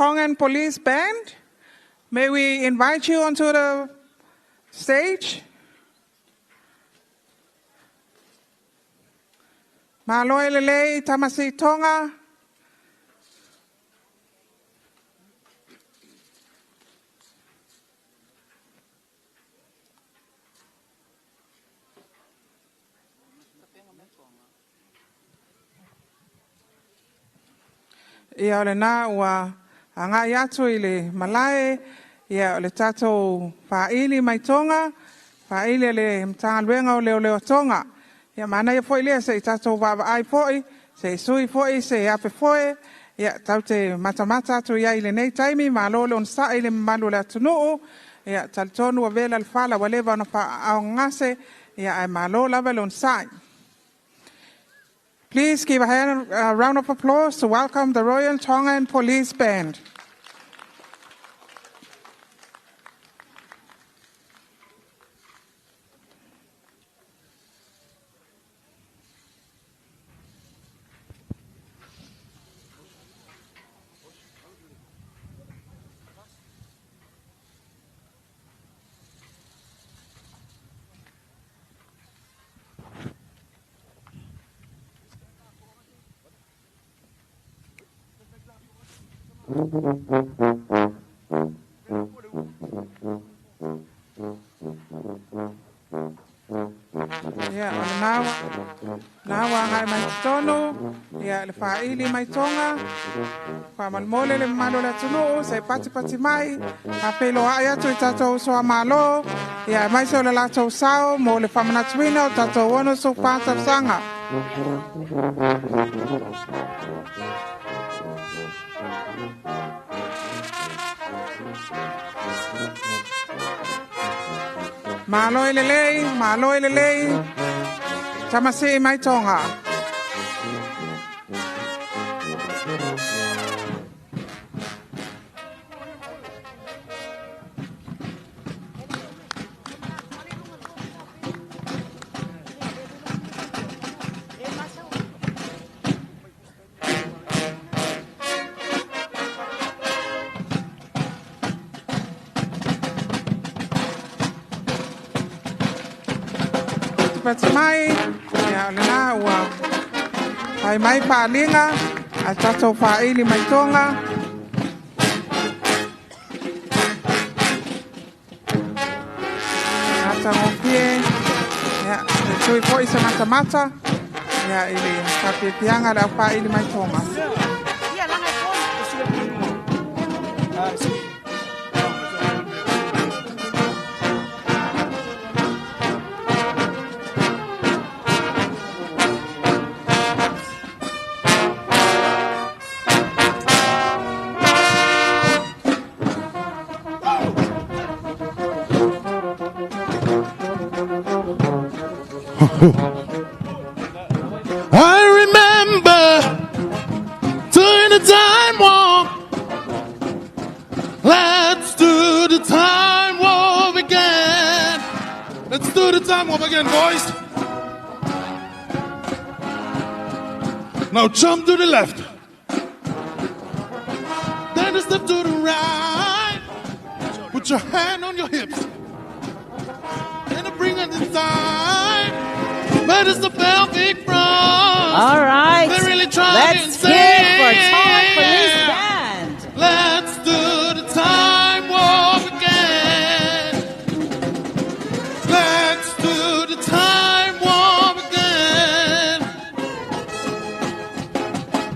Tongan Police Band. May we invite you onto the stage? Maloe lelei tamasi tonga. Ia ole nā ua angai atu I le malae, ia ole tātou whaili mai tonga, whaili le mtāluenga o leo tonga. Ia mana ia foi lea se I tātou wawa ai foi, se sui foi, se ape foi, ia tau te matamata atu ia I le nei taimi, ma lole on sa I le malu le atunuu, ia talitonu a vela le whala wa lewa ona wha au ngase, ia ai malo lava le on sai. Please give a round of applause to welcome the Royal Tongan Police Band. Now I mai tono, ia le whaili mai tonga, whamalmole le malo le tunu, se pati mai, a pelo ai atu I tatou soa malo, ia mai se o le latou sao, mo le whamanatuina o tatou ono so pāta sanga. Malo lelei, tamasi mai tonga. Pati mai, ia ole nā ua ai mai pālinga, a tatou whaili mai tonga. Ia tangopie, ia le tui poi se mata, ia ili papipianga le au whaili mai tonga. I remember doing the time warp. Let's do the time warp again. Let's do the time warp again, boys. Now jump to the left. Then a step to the right. Put your hand on your hips. Then bring it inside. But it's the pelvic thrust. All right. They're really trying Let's to hear it say, for Tongan Police Band. let's do the time warp again. Let's do the time warp again.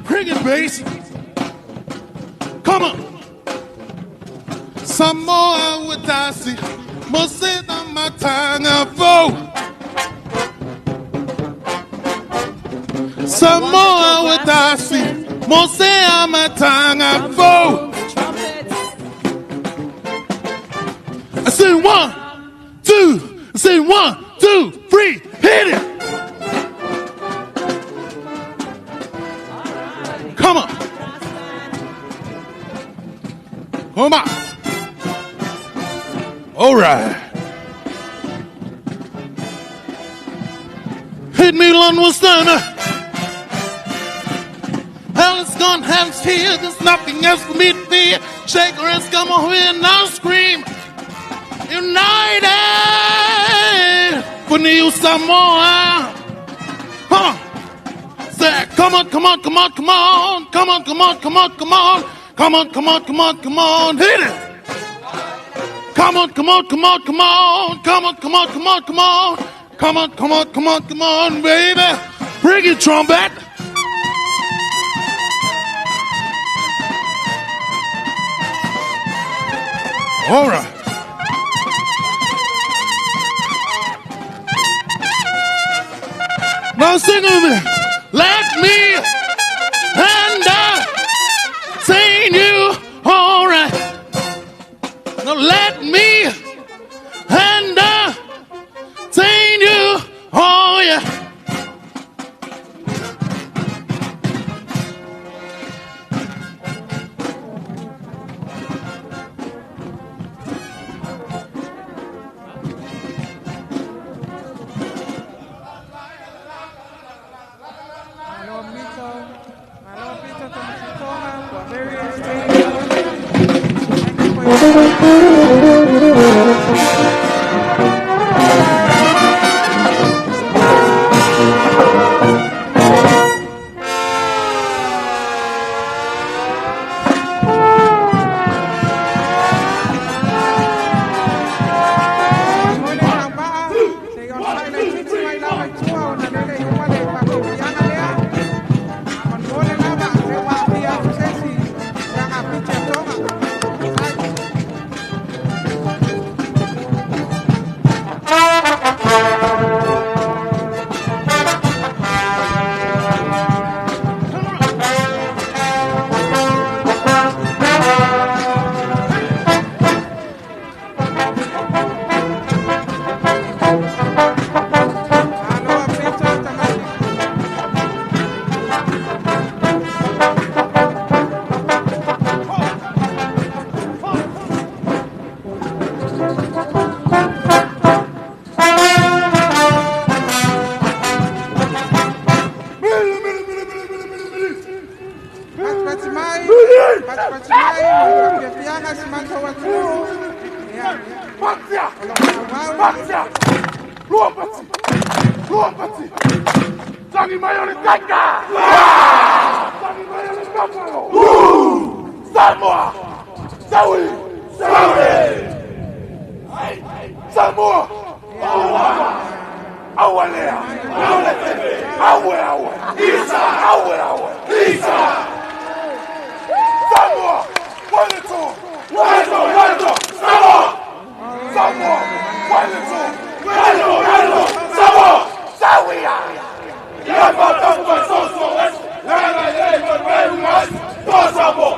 Bring it, bass. Come on. Samoa Fautasi, Mosena Matanga Fo. Samoa Fautasi, Mosea Matanga Fo. I say 1, 2. I say 1, 2, 3. Hit it. Come on. Come on. All right. Hit me, Lon Wastana. all is gone, hands here. There's nothing else for me to fear. Shake your hands, come over here and now scream. United for New Samoa. Come on. Say, come on, come on, come on, come on. Come on, come on, come on, come on. Come on, come on, come on, come on. Hit it. Come on, come on, come on, come on. Come on, come on, come on, come on. Come on, come on, come on, come on, baby. Bring it, trumpet. All right. Now sing with me. Let me entertain you. All right. Now let me entertain you. Oh yeah. Samoa! Samoa! Awalea! Awe! Isa! Awe! Isa! Samoa! Waleto! Samoa! Samoa! Waleto! Samoa! Sawia! Yaba tamba soso! Lana yeba werumas! Tosamo!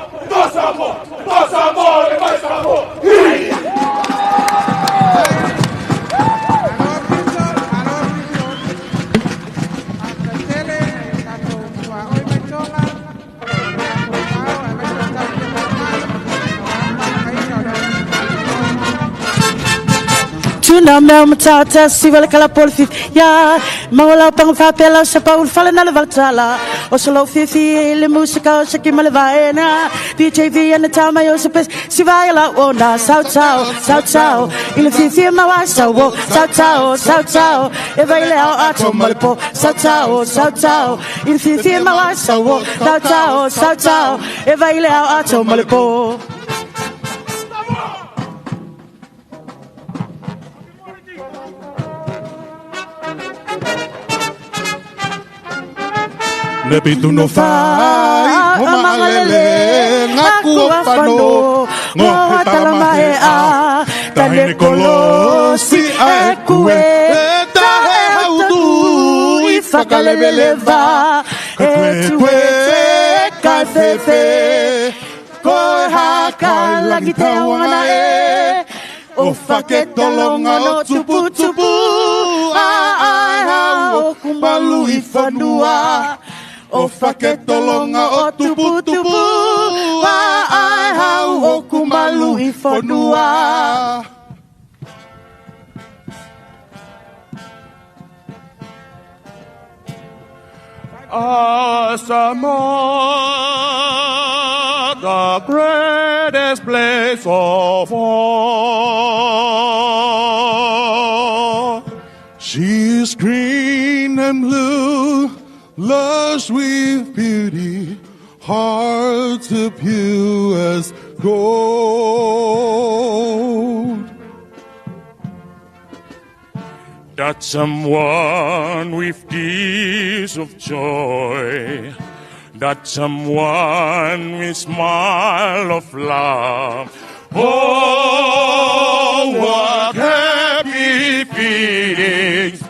Tuna mel matata si wala kala polfit ya mawala pang fatela sa paul fala na valtala o solo fifi le musica sa kimalevaena DJV and the tama yo sa si vaila ona sao ile fifi mawasa wo sao e vaile ao ato malpo sao ile fifi mawasa wo sao e vaile ao ato malpo. Lepitu no fai, o maalele, ngaku opano, ngo talamae a, tahene kolosi a kue, tahe haudu, ifakaleveleva, etue kafefe, koe haka lagi te wana e, o faketolonga no tupu, ai hao kumbalu ifanua. O faketolonga o tupu wa ai hau o kumalu I fonua. Samoa, the greatest place of all. She is green and blue, lush with beauty, hearts as pure as gold. That someone with tears of joy, that someone with smile of love. Oh, what happy feelings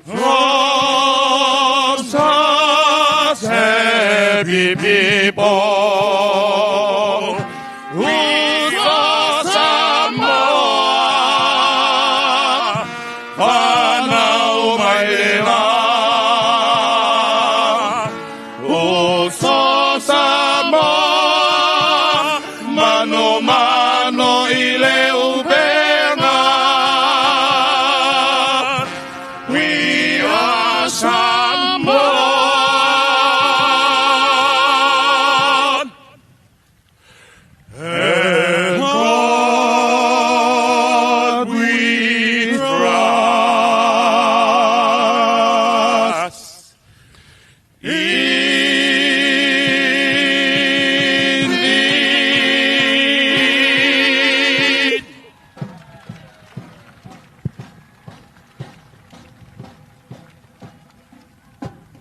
from such happy people. We saw Samoa, Panau Maila. Oh, saw Samoa, mano mano ile ubenga. We are Samoa. And God we trust. Indeed.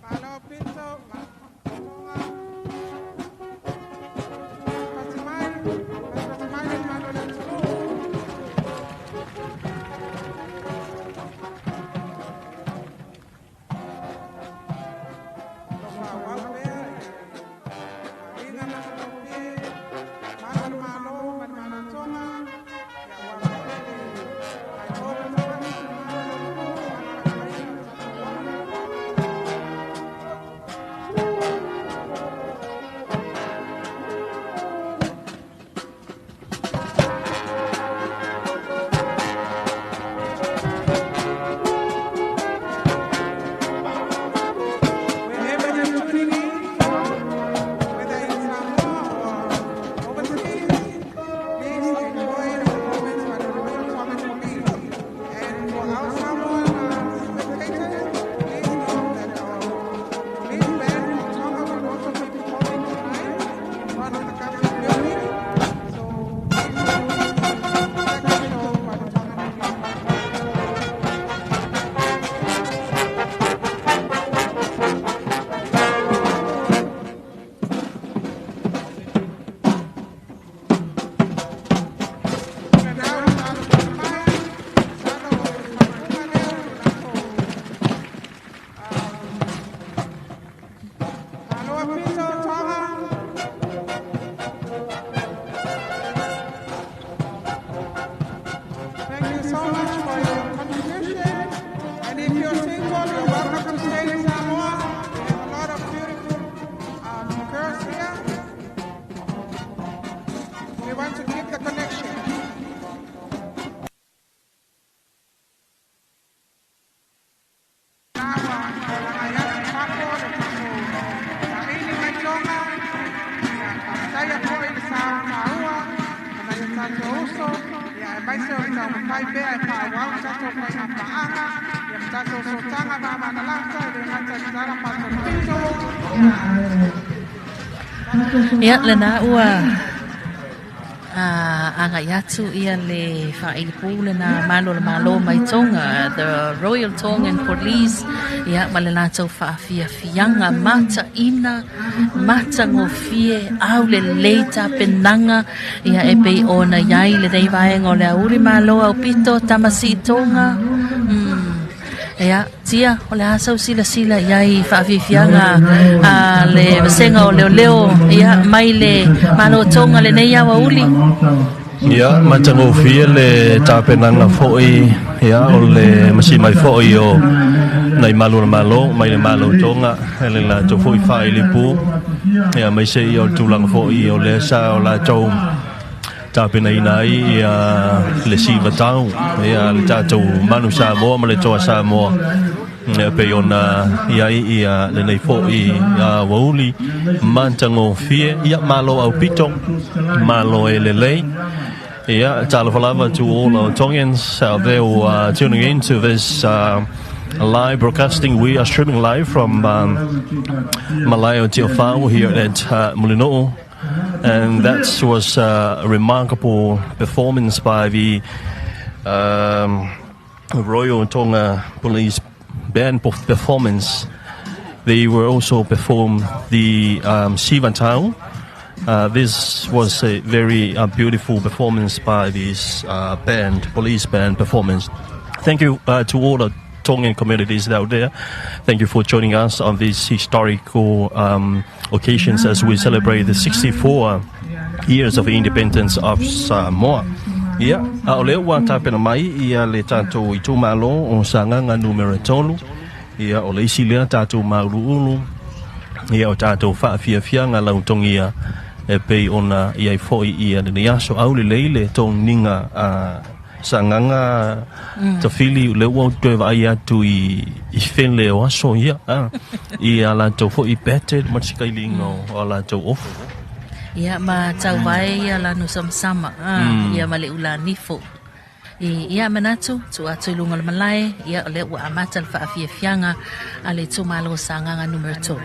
Malo Pinto, Matonga, Patimai, Malo Lentu. Wherever you're tuning in, whether in Samoa or overseas, please enjoy the moments by the Royal Common Police. And for our Samoan spectators, please know that our police band from Tonga will also be performing tonight in front of the Capitol building. So please check the show by the Tongan Police. Thank you so much for your contribution. And if you're single, you're welcome to stay in Samoa. We have a lot of beautiful girls here. We want to keep the connection. Saya po ay sa Maua, na sa Tuuga, ya may sa may be ay paawaw sa to may paanga, ya sa to tanga mama na lang sa dengan cara paso. Ya lena ua anga yatu ia le whaeipu lena malo mai tonga the Royal Tongan Police ia malena tau whaafia fianga mata ina mata ngofie au le leita penanga ia e pei ona iai le rei vaenga o le auri malo au pito tamasi tonga ia tia o le asau sila iai whaafifianga le vasenga o leo ia mai le malo tonga le nei awa uli ia matango fie le tapenanga foi ia o le masi mai foi o nei malo mai le malo tonga ele la to foi fai le pu ia mai se o tulang foi o le sa o la tau tapenai nai ia le si vatau ia le tatu manu Samoa ma le toa Samoa pe ona ia le nei fo I woli mantango fie ia malo au pitong malo elele. Yeah, Talafalava to all our Tongans out there who are tuning in to this live broadcasting. We are streaming live from Malayo Tiofao here at Mulino. And that was a remarkable performance by the Royal Tonga Police Band performance. They were also performed the Sivantau. This was a very beautiful performance by this police band performance. Thank you to all the Tongan communities out there. Thank you for joining us on these historical occasions as we celebrate the 64 years of independence of Samoa. Ia, o leo wa tapena mai ia le tātou I tū malo o sanganga numero tolu. Ia o le isi lea tātou mauluulu. Ia o tātou whaafiafianga lautongia e pei ona ia I foi ia le aso au le leile tōng ninga sanganga tawhili le ua tue vai atu I whenle o aso ia. Ia la tau foi pete matikailingo o la tau ofu. Ia ma tau vai ia la no sama ia ma le ula nifo. Ia manatu tu atu lunga malai ia le ua amata le whaafiafianga a le tū malo sanganga numero 2.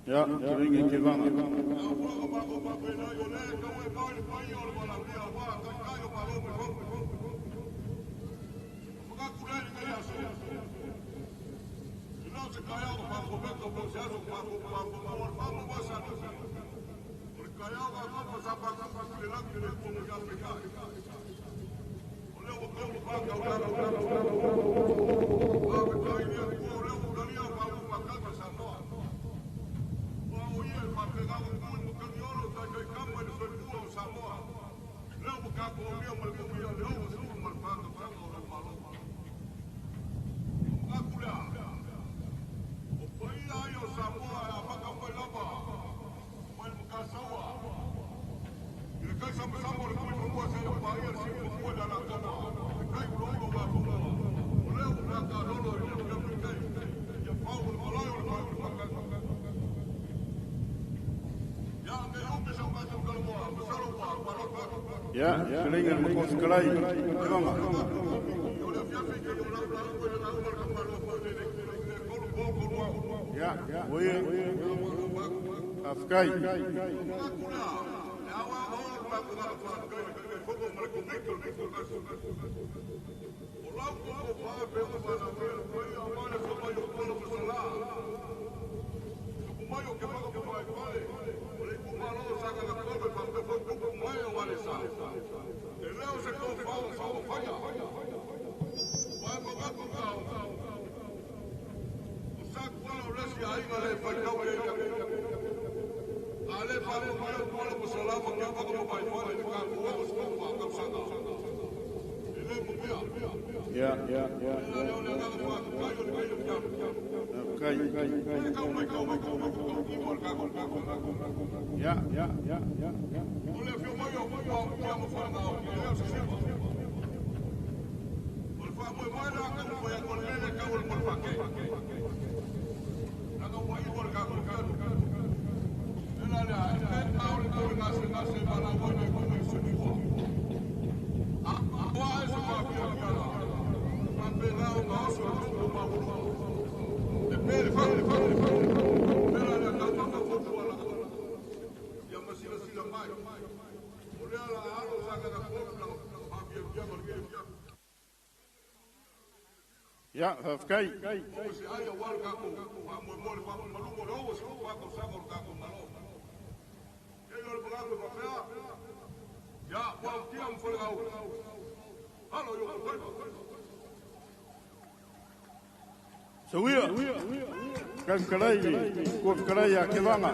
Ja, kering ke vanga. Ja, kering ke kos kelai. Vanga. Ja, oye. Afkai. Ja. Ya. Kai. Ya. Ya, kai. Sawia. Kan kalai, ko kalai ya kevanga.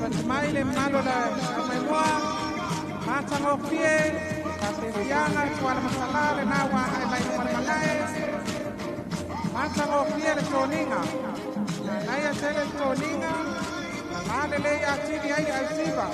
Patimai le malo la maimua, matango pie, katefianga, tuala masala le nawa ai mai malae, matango pie le toninga, naya tele toninga, nale le atini ai ai siba.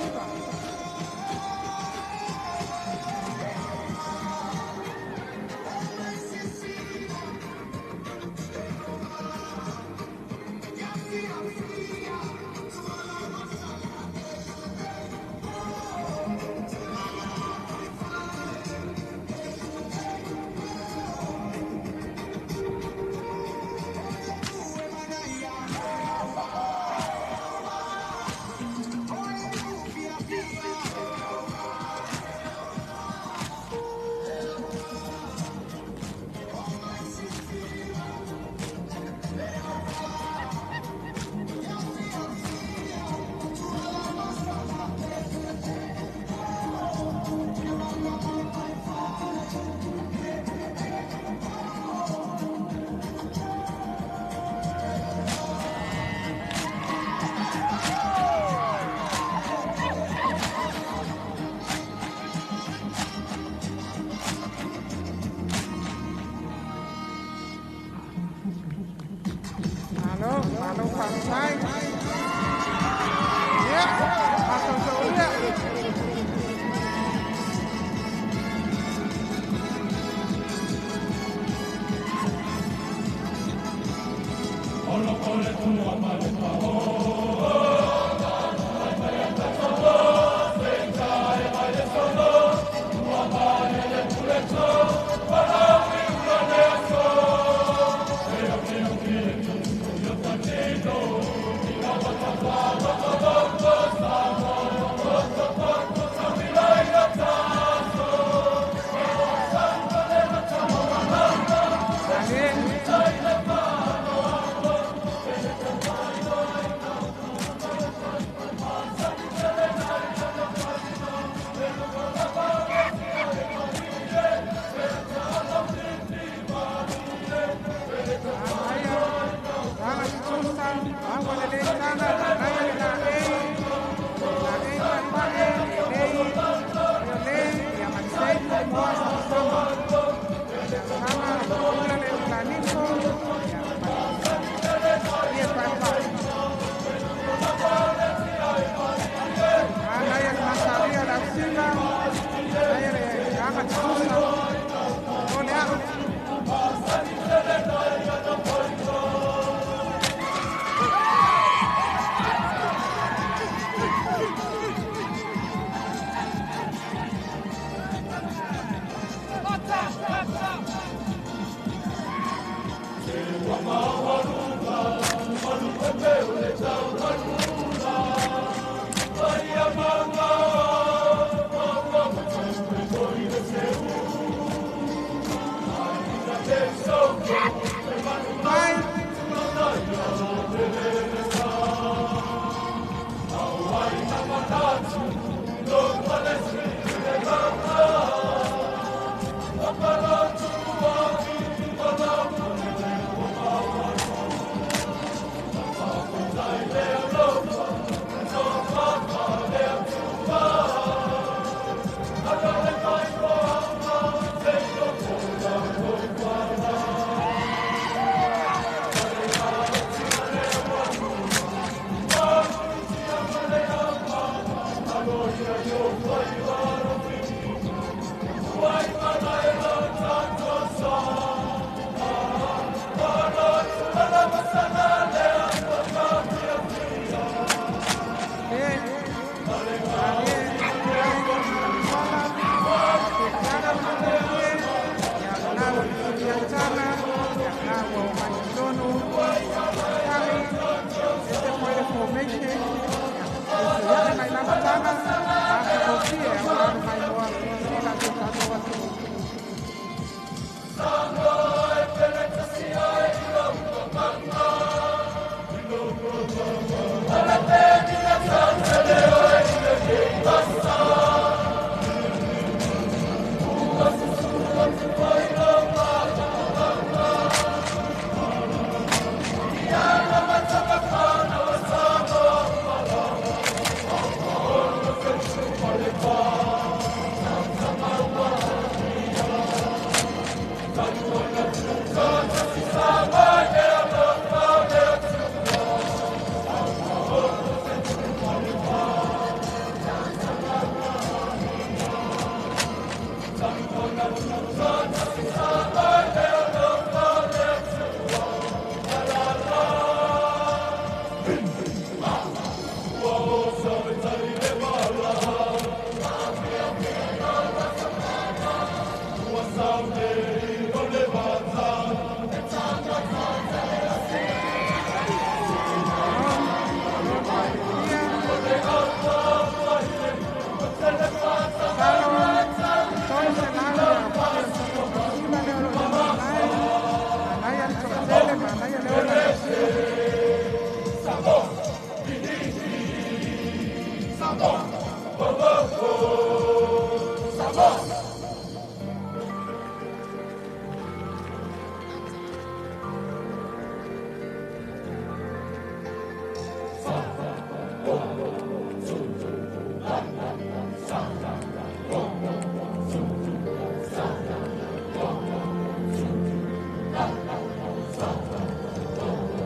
Malo Fautasi. Ya, masuk Tuuga.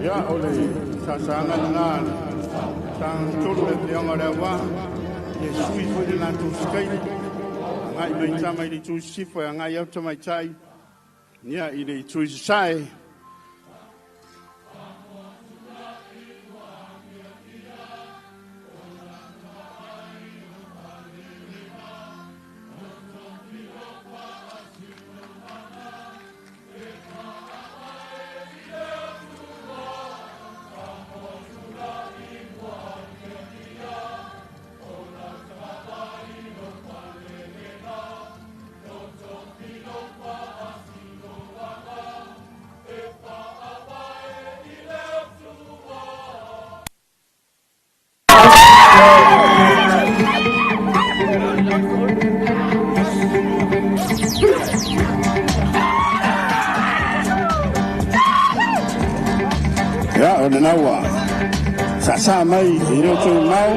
Ya ole sasana nan sang tulu le yang ada wa ye sui fo de nan tu skai ngai mai chama ni tu sifo ngai ya to mai chai nia ile tu sai ya ole nawa sasa mai iro tu mau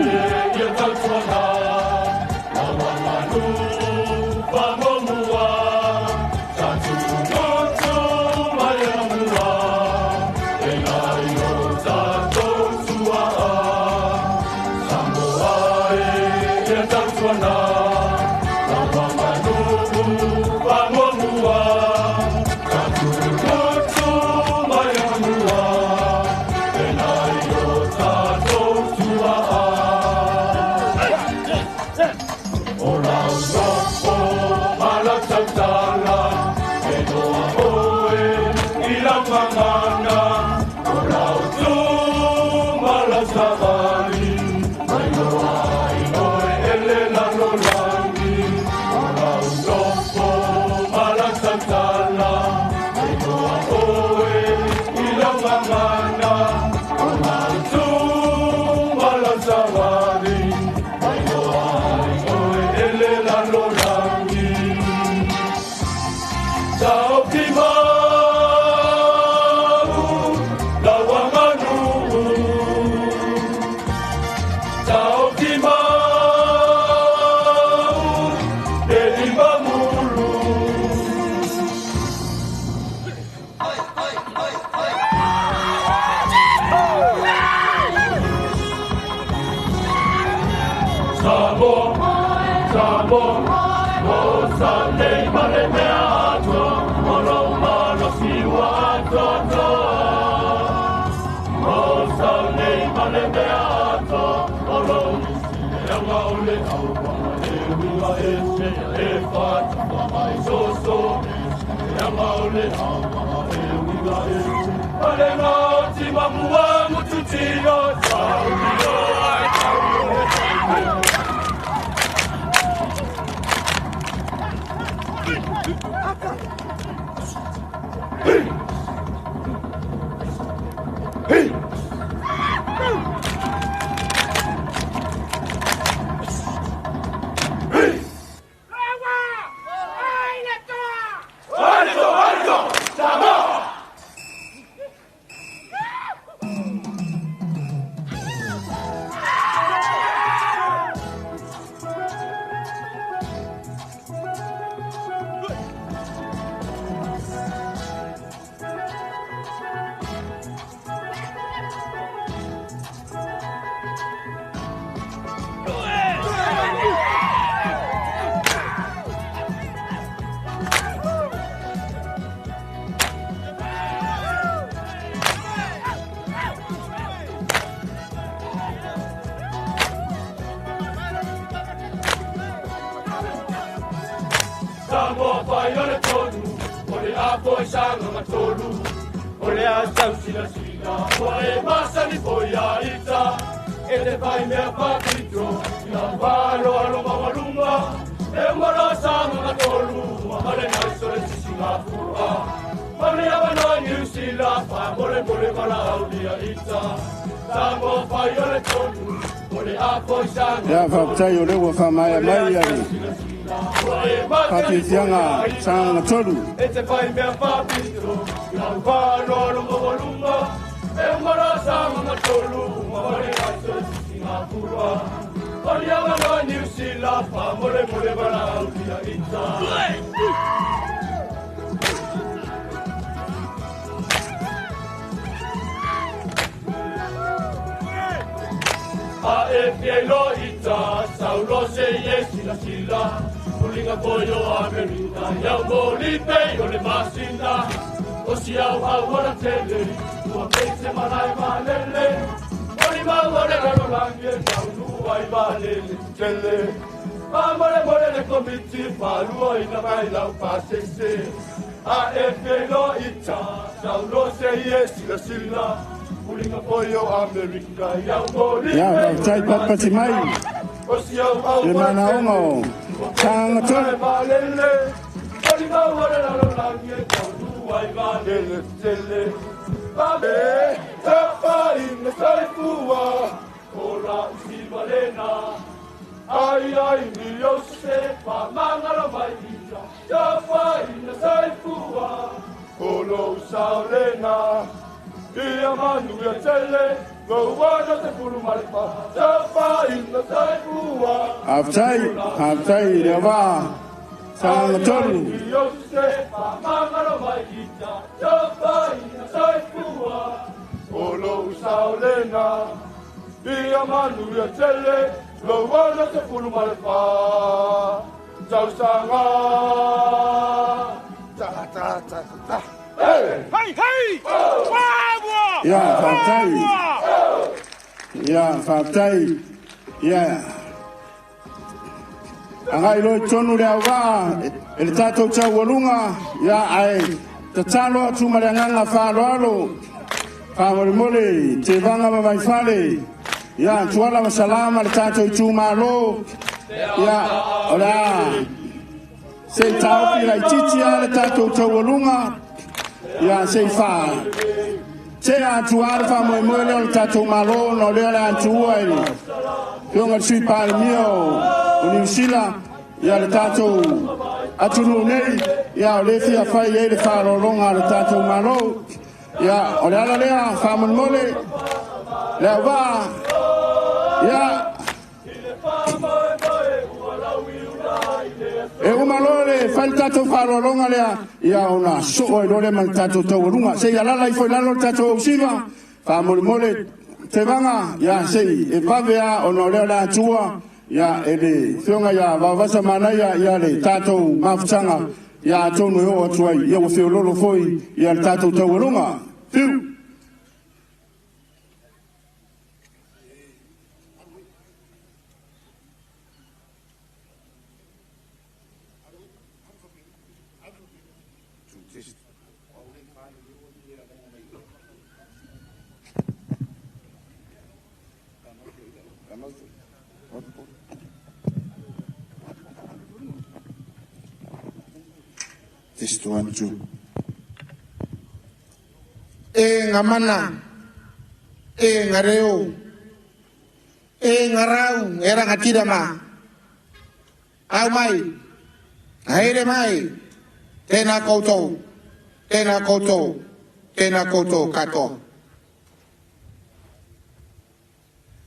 Samoa pai ole tonu, ole a foi sanga matolu, ole a sausila sila, ole masani foi a ita, e te pai mea papito, na valo alo mamalunga, e mara sanga matolu, mahale na sole sisinga fua, mane avano New Zealand, pa mole mole mala aulia ita, Samoa pai ole tonu, ole a foi sanga. Ya Fautasi ole wa famaya mai ali. Pakisianga sang tolu. Ete pai mea papito, na valo alo mamalunga, e mara sanga matolu, mahale na sole sisinga fua, mane avano New Zealand, pa mole mole mala aulia ita. A e fielo ita, saulo se sila sila, pulinga pollo Amerika, yau molipe yo le masinda, o si au ora tele, tua pese malai malele, mori mawore raro langie, yau nuai malele tele, mamore more le komiti, palua ina mai lau pasese, a e fielo ita, saulo se sila sila, pulinga pollo Amerika, yau molipe. Ya Fautasi papati mai. Le mana ongo. Sang tolu. Ai ai ni yo se pa mangala mai ita, ya fa ina sai fua, olo saulena. Ia manu ia tele, go wana te puru maripa, tapa ina tai pua. Fautasi le wa sang tolu. Ia se pa mangalo mai kita, tapa ina tai pua. Olo saulena, ia manu ia tele, go wana te puru maripa, tau sanga. Ta. Hey! Ya Fautasi. Ya Fautasi. Ya. Angai lo tonu le wa ele tato cha walunga ya ai te talo tu malanga fa lo fa mole te vanga mai fale ya tuala masalama le tato tu malo ya ora sei tau pila titi ale tato cha walunga ya sei fa se a tuar fa mo le tato malo no le ala tuai Yonga sui pale mio unisila ya le tato atunu nei ya le fia fai ye le faro longa le tato malo ya ole ala lea fa mon mole le va ya e umalole fa le tato faro longa le ya una so e le man tato to lunga se ya la lai foi la lo tato usiva fa mon mole te vanga ya sei e pavea onore la tua ya ele fionga ya vavasa mana ya le tato mafutanga ya tonu yo tuai ya wo fio lolo foi ya le tato tawalunga fiu Tuan Chu. E ngamana, e ngareo, e ngarau, era ngatira ma. Au mai, haere mai, tēnā koutou, tēnā koutou, tēnā koutou katoa.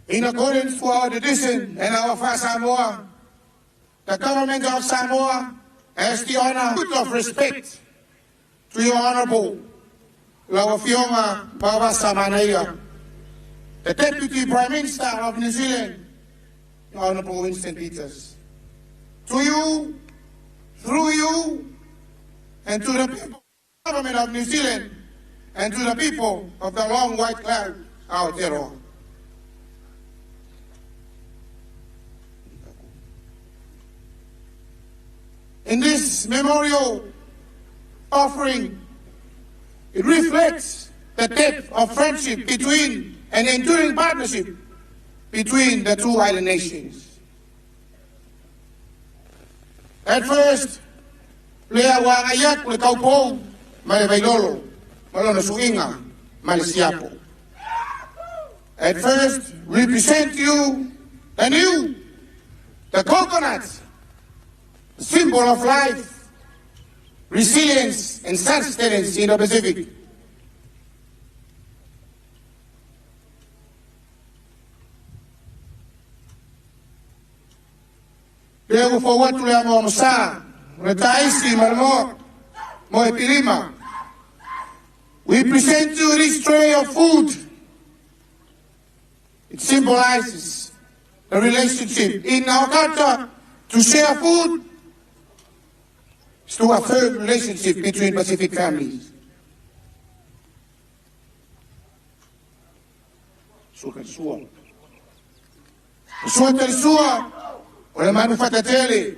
In accordance with our tradition and our Samoa, the government of Samoa has the honor of respect to your Honorable Lauafionga Bawasa Manaia, the Deputy Prime Minister of New Zealand, Your Honorable Winston Peters. To you, through you, and to the people of the government of New Zealand, and to the people of the long white cloud, Aotearoa. In this memorial offering, it reflects the depth of friendship between and enduring partnership between the two island nations. At first, lea wangayak le kaupou male bailolo malona suinga male siapo. At first, we present you the coconut, symbol of life, resilience, and sustenance in the Pacific. Pego for what we are mosa, retaisi malmo, mo epilima. We present you this tray of food. It symbolizes a relationship in our culture. To share food is to affirm relationship between Pacific families. Suwa terisua, ole manufatatele.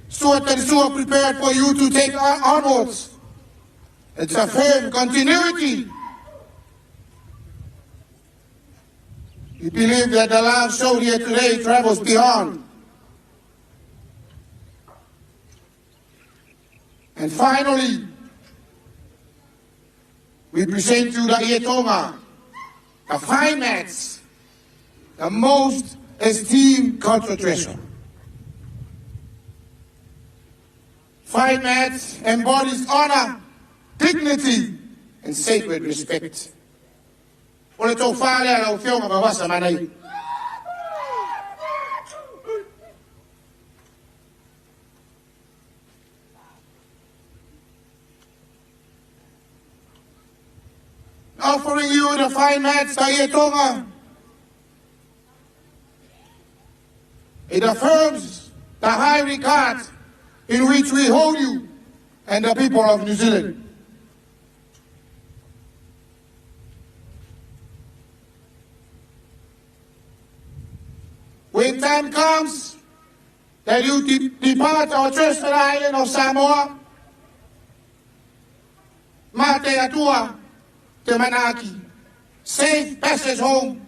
Suwa terisua prepared for you to take onwards. It's a firm continuity. We believe that the love shown here today travels beyond. And finally, we present you the Ietonga, the fine mats, the most esteemed cultural treasure. Fine mats embodies honor, dignity, and sacred respect. Ole tau whare ala o whionga mawasa manai. Offering you the fine mats, Ietonga. It affirms the high regard in which we hold you and the people of New Zealand. When time comes that you depart our trusted island of Samoa, Mate Atua, Te Manaki, safe passage home.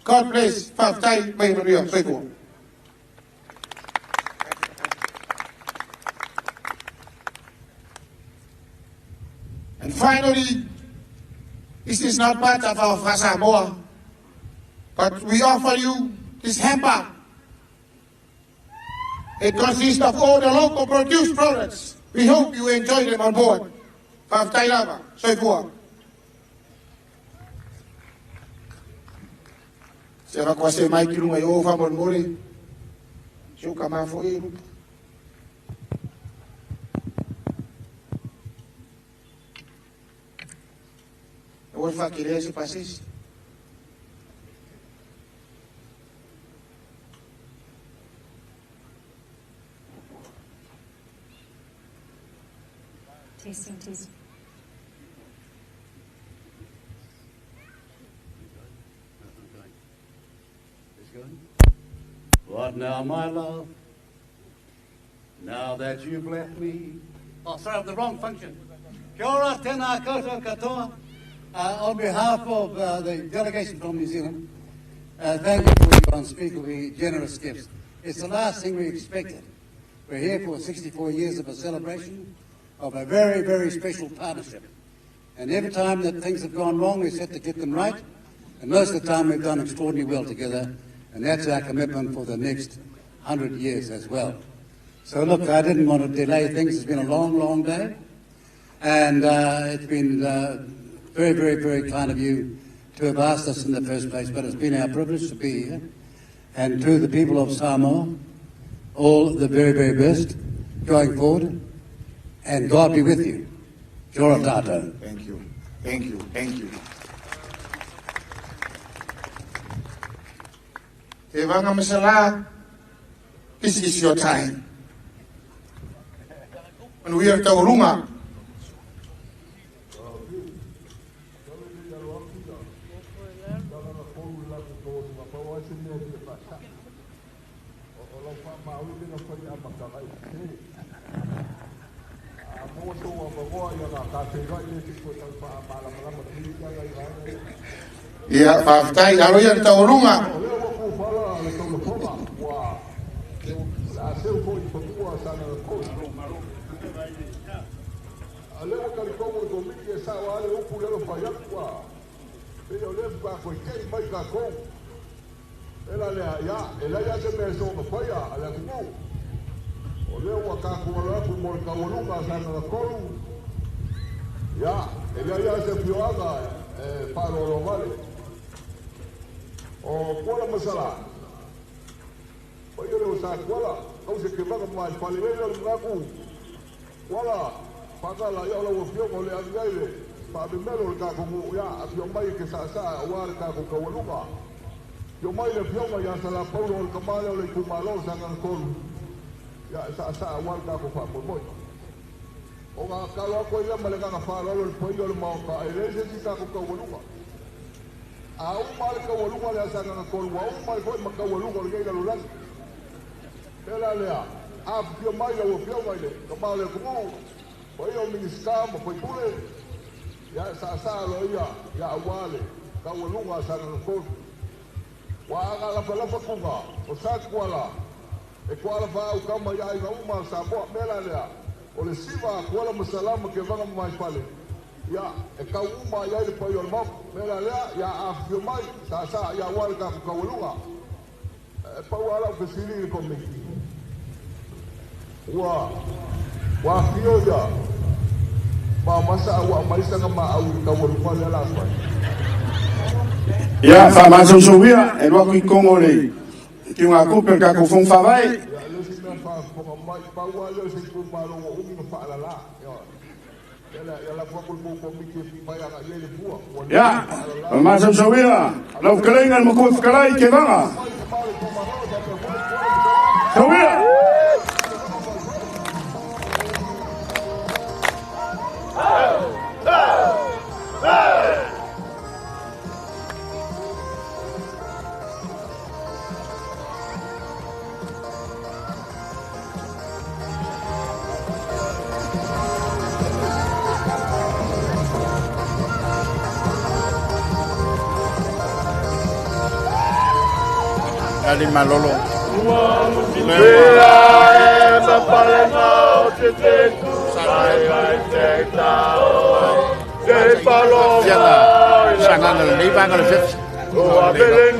God bless. Fautasi, Maria, Soifua. And finally, this is not part of our Samoa, but we offer you this hamper. It consists of all the local produced products. We hope you enjoy them on board. Fautasi lava, Soifua. Sera kwa se mai kilunga i ofa mon mori. Shuka mafo iru. Eu vou fazer esse passeio. Tasting, tasting. What now, my love? Now that you've left me. Oh, sorry, the wrong function. Kia ora, tēnā koutou katoa. On behalf of the delegation from New Zealand, thank you for your unspeakably generous gifts. It's the last thing we expected. We're here for 64 years of a celebration of a very, very special partnership. And every time that things have gone wrong, we set to get them right. And most of the time, we've done extraordinarily well together. And that's our commitment for the next 100 years as well. So look, I didn't want to delay things. It's been a long, long day. And it's been very, very, very kind of you to have asked us in the first place. But it's been our privilege to be here. And to the people of Samoa, all the very, very best going forward. And God be with you. Kia ora tātou. Thank you. Thank you. Thank you. Te wanga masala, this is your time. When we are taurunga, ya Fautasi aro ya taurunga. Ya, ella se pioaga para o vale. O pola masala. O yo sa pola, o se que va mais para ver o lago. Pola, paga la ya lo fio o le adiaire. Pa primero el caco ya, yo mai que sa o ar caco kawalunga. Yo mai le fio ya sa la paulo el camalo le kumalo sa kan kon. Ya sa o ar caco fa por moi. O nga kalo ko ia malenga nga whāraro le poio le mauka e reise si kako kawalunga. A u male kawalunga le asanga nga kolu, a u male koe ma kawalunga le geila lulangi. Pela lea, a pio mai la uapio mai le, ka maa le kumu, po ia o miniska ma poi pule, ya sa lo ia awale, kawalunga asanga nga kolu. Wa aga lafa kunga, o sa kuala, e kuala wha au kama ia inga uma sa boa, pela lea, o le siva kuala masalama ke vanga mai pale ya e ka uma ya le pai o mau mera lea ya afio mai sa ya wal ka kawalunga e pa wala ke sili ko me wa fio ya pa masa wa mai sanga ma au kawalunga le la pa ya fa ma so wia e lo ki kongo le ki nga ko per ka ko fon fa vai ya, mas eu sabia, não querem não me confiarei que vanga. Sabia? Ali malolo. Sangan ni bang kalau fit. Olele,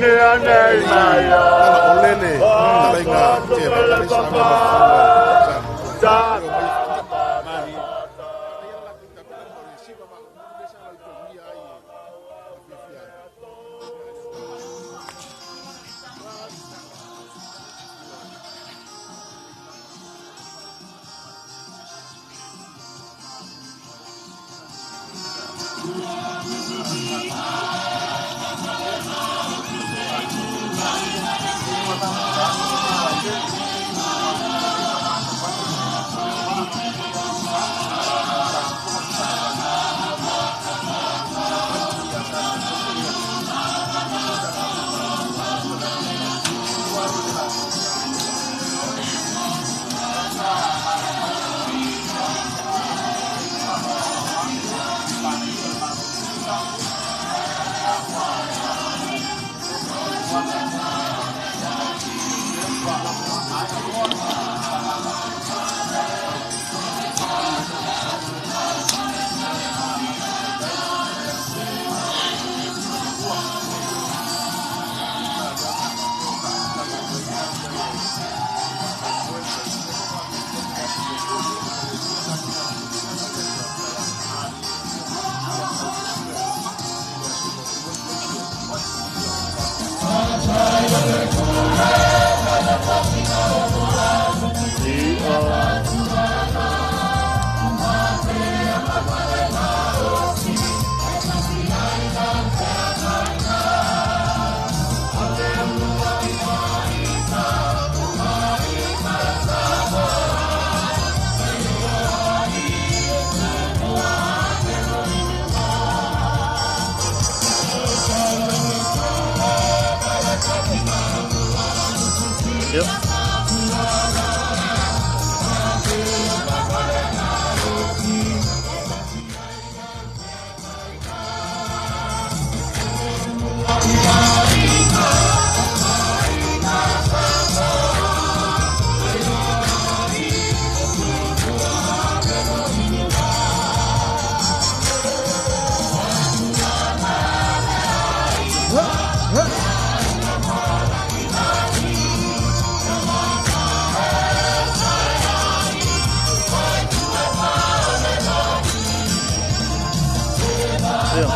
Ya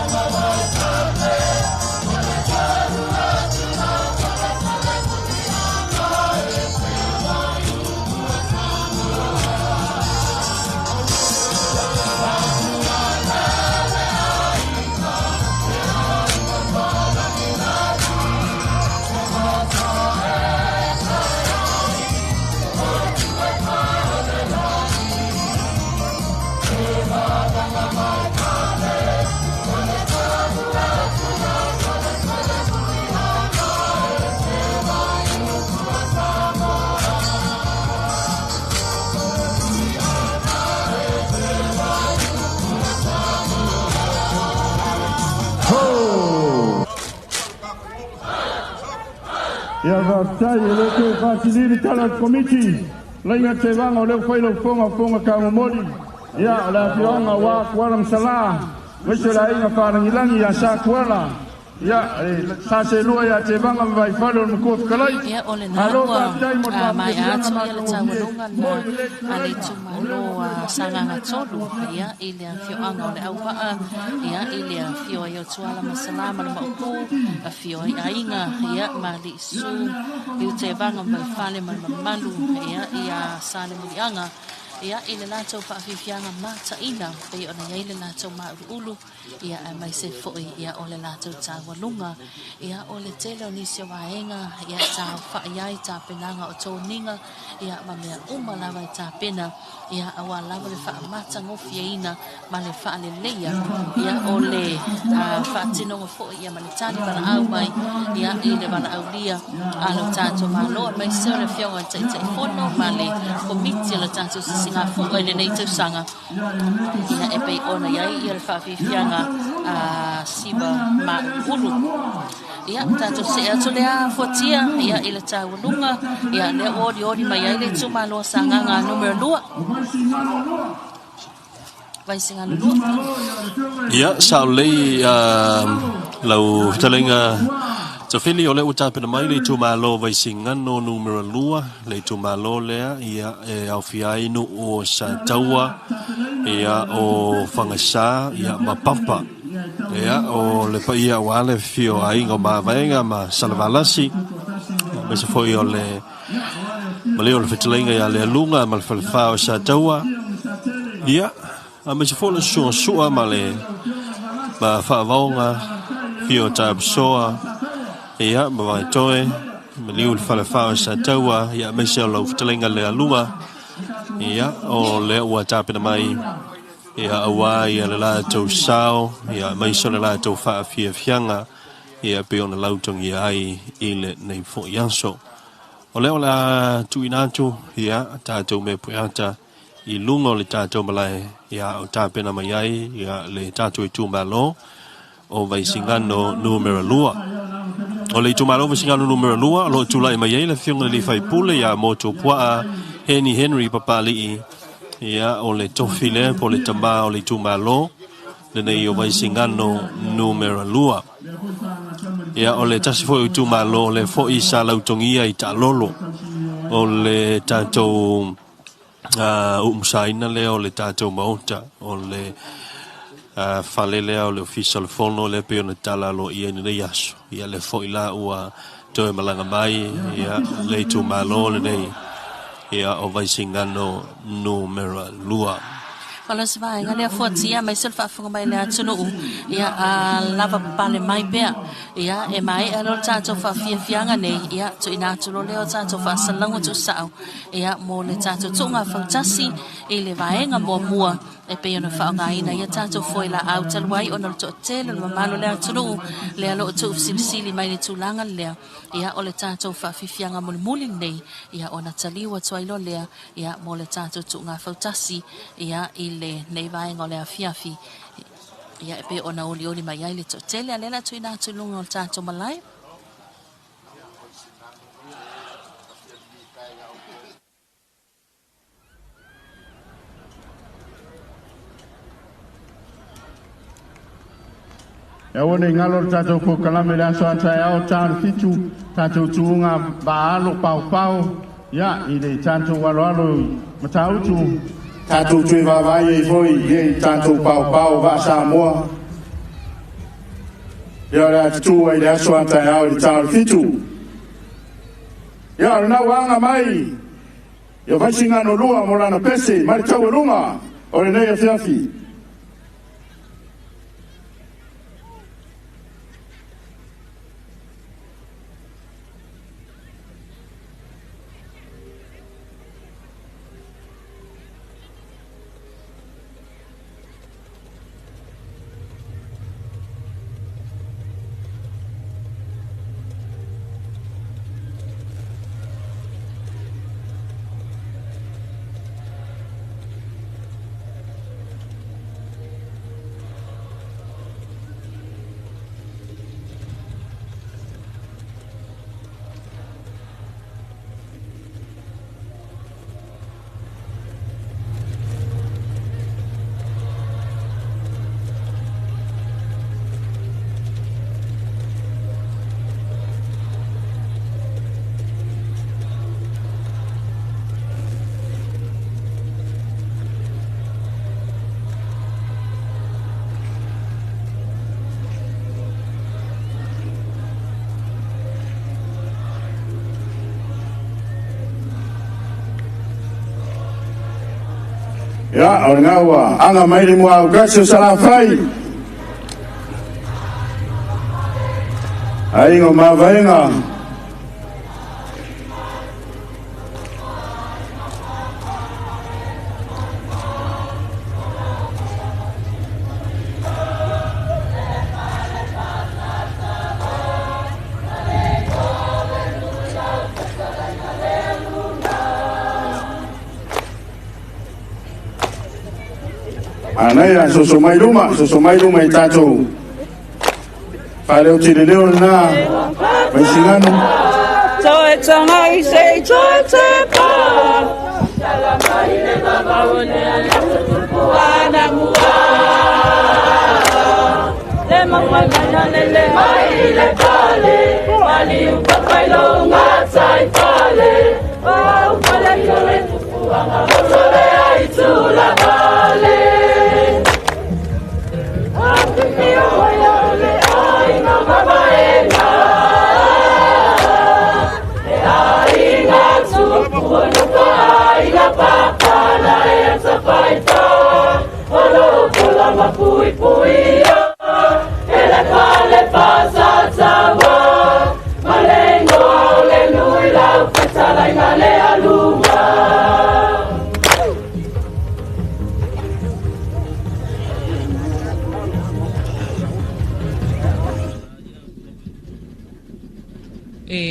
Fautasi le ke fasiliri talent committee lainga te wanga le failo fonga ka momoli ya la fianga wa kwala msala mwisho la inga fara ngilangi ya sa kwala ya sa se lua ya te wanga vai falo mkof kalai ya ole na wa mai atu ya le tawalunga na ale tumalo sanga ngatolu ya ile fianga ole au ya ile fio yo tuala masalama na mauku fio ainga ya mali su yu te wanga mai fale malu ya sale mulianga ia ile lato pa fianga mata ina pe ona ile lato ma ulu ia mai se foi ia ole lato tawalunga ia ole telo ni se waenga ia ta fa ia ta penanga o toninga ia mamea uma lava ta pena ia awala le fa mata ngofiina male fa le leia ia ole fa tino foi ia male tani bana au mai ia ile bana au dia alo tanto malo mai se le fianga te fono male komiti le tanto singa fu ele nei tu sanga ina epe ona ia ia fa fianga siba ma ulu ia tanto se atu le fotia ia ile tawalunga ia le odi mai ile tu malo sanga nga numero 2 vai singa lulu ia saulei lau talenga so fili ole uta pe mai le tu malo vai singa no numero 2 le tu malo le ia au fiai no o sa taua ia o fangasa ia mapapa ia o le pa ia wale fio ai ngo ma venga ma salvalasi me se foi ole male ole fitlenga ia le lunga mal falfa o sa taua ia a me se foi le so male ma fa vonga fio tab soa ia ma vai toe me liul falfa o sa taua ia me se lo fitlenga le lunga ia o le ua tape mai ia awa ia le la tau sao ia mai so le la tau fa fianga ia pe ona lautong ia ai ile nei fo yanso o le ola tu inatu ia tatou me puata i lungo le tatou malai ia o tape na mai ai ia le tatou tu malo o vai singano numero 2 o le tu malo vai singano numero 2 lo tu lai mai ai le fianga le fai pule ia moto pua Henry papali ia o le tofile po le tamba o le tumalo le nei o vai singano numero 2 ia o le tasi foi o tumalo le foi sa lautongia i talolo o le tatou umsaina le o le tatou maota o le falele o le official fono le pe ona tala lo ia ni yaso ia le foi la ua toe malanga mai ia le tumalo le nei ia o vai singano numero 2 Kalau sebagai ngali fotia mai selfa funga mai le atunu ia lava pale mai bea ia e mai alo tanto fa fianga nei ia tu ina tu lo leo tanto fa salango tu sao ia mo le tanto tunga Fautasi ile vaenga mo mua e pe ona fa nga ina ia tanto foi la autal wai ona to tele ma malo le atunu le alo tu silsili mai le tulanga le ia ole tanto fa fianga mo muli nei ia ona taliwa tu ilo le ia mo le tanto tunga Fautasi ia le nei vai ngole afiafi ia pe ona oli mai ai le totele alela tuina tulunga o tato malai e wone ngalo tato ko kalame la so ata au tan fitu tato tuunga baalo pau ya ile tanto walo matautu Tatu tui va vai e foi, tanto pau va Samoa. Ya la tu ai da so anta ya o ta fitu. Ya na wanga mai. Ya vai singa no lua mo na pese, mai tau lunga. O le nei fiafi. Ya, o ngawa, anga mai le mua gasio salafai. Ai ngo mavaenga. Anaya sosomai luma i tātou. Whare o tiri leo nā, mai singano. Toe tanga I sei toe te pā. Tala mai le mamaone a tupu ana mua. Le mamana le mai le pale. Mali upapailo ngatai pale. Au pale yore tupu ana mosole ai tula pale.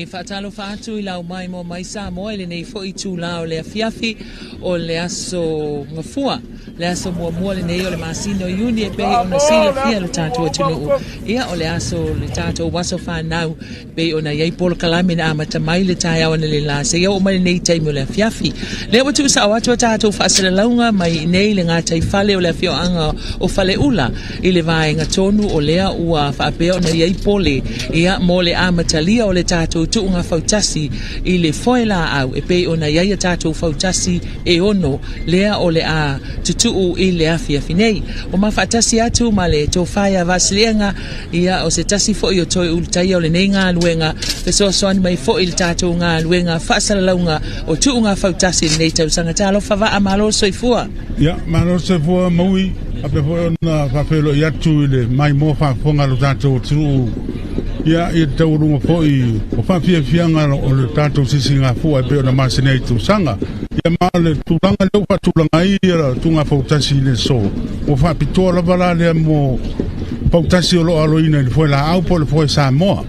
Fatalo fatu I lau mai mo mai Samoa le nei fo I tūla o le afiafi o le aso Gafua le aso mua le nei o le masino Iuni e pei ona sila fia le tātua tunu ia o le aso le tātua waso whanau pei ona iei polo kalame na amata mai le tai awana le la se ia o mai nei taimi o le afiafi le watu sa o atua tātua whaasara launga mai nei le ngā tai fale o le afio anga o fale ula I le vae ngā tonu o lea ua whaapea ona iei pole ia mo le amata lia o le tātua Tuuga Fautasi I le foila au e pei ona iaia tātou Fautasi e ono lea o le a tutuu I le afiafi nei o mawhaatasi atu ma le tō whaia vasilianga ia o se tasi fo I o toi ultaia o le nei ngā luenga pe soasoani mai fo I le tātou ngā luenga whaasala launga o Tuuga Fautasi nei tau sanga tālo whawa a malo soifua ia malo soifua maui a pe fo na whawhelo I atu I le mai mo whafonga lo tātou turu ia I tau runga po I o whawhia fianga o le tātou sisi ngā fua e peo na masinei tu sanga ia maa le tūlanga leo whatulanga I ia Tuuga Fautasi le so o whapitoa la wala lea mo Fautasi o lo aloina I fwe la au po le fwe Samoa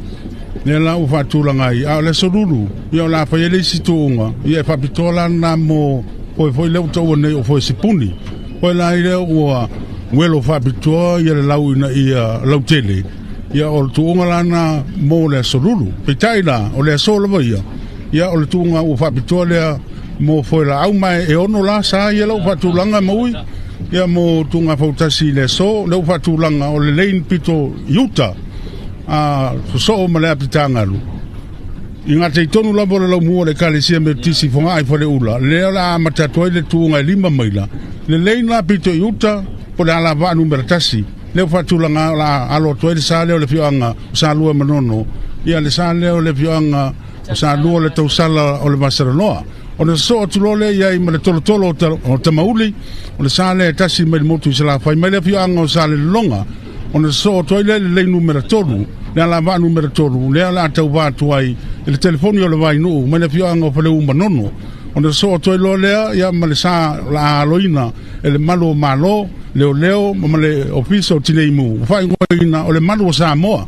lea la o whatulanga I a le sorulu ia o la whaiele si tūunga ia whapitoa la na mo fwe leo tau nei o fwe sipuni fwe la I leo ua welo whapitoa ia le lau ina ia lau tele ia o le tuunga lana mo le sorulu petai la o le solo ia o le tuunga o whapitoa lea mo foila au mai e ono la sa ia lau whatulanga maui ia mo Tuuga Fautasi le so lau whatulanga o le lein pito Utah so o malea pitangalu I ngā te tonu labo le lau mua le kalesia me tisi fonga ai whare ula lea la amatatua I le tuunga 5 maila le lein la pito Utah po le ala vaa numera tasi le fatulanga la alo to le sa le fianga sa lua manono ia le sa le fianga sa lua le tau sala o le Barcelona ona so tulole ia i mele tolo o tamauli ona sa le tasi me motu sala fai me le fianga o sa le longa ona so to le numero tolu le la va numero tolu le la tau va tuai le telefoni o le vai no me le fianga o le manono ona so to le ia mele sa la loina ele malo leo male ofiso tineimu fai ngoina o le malu Samoa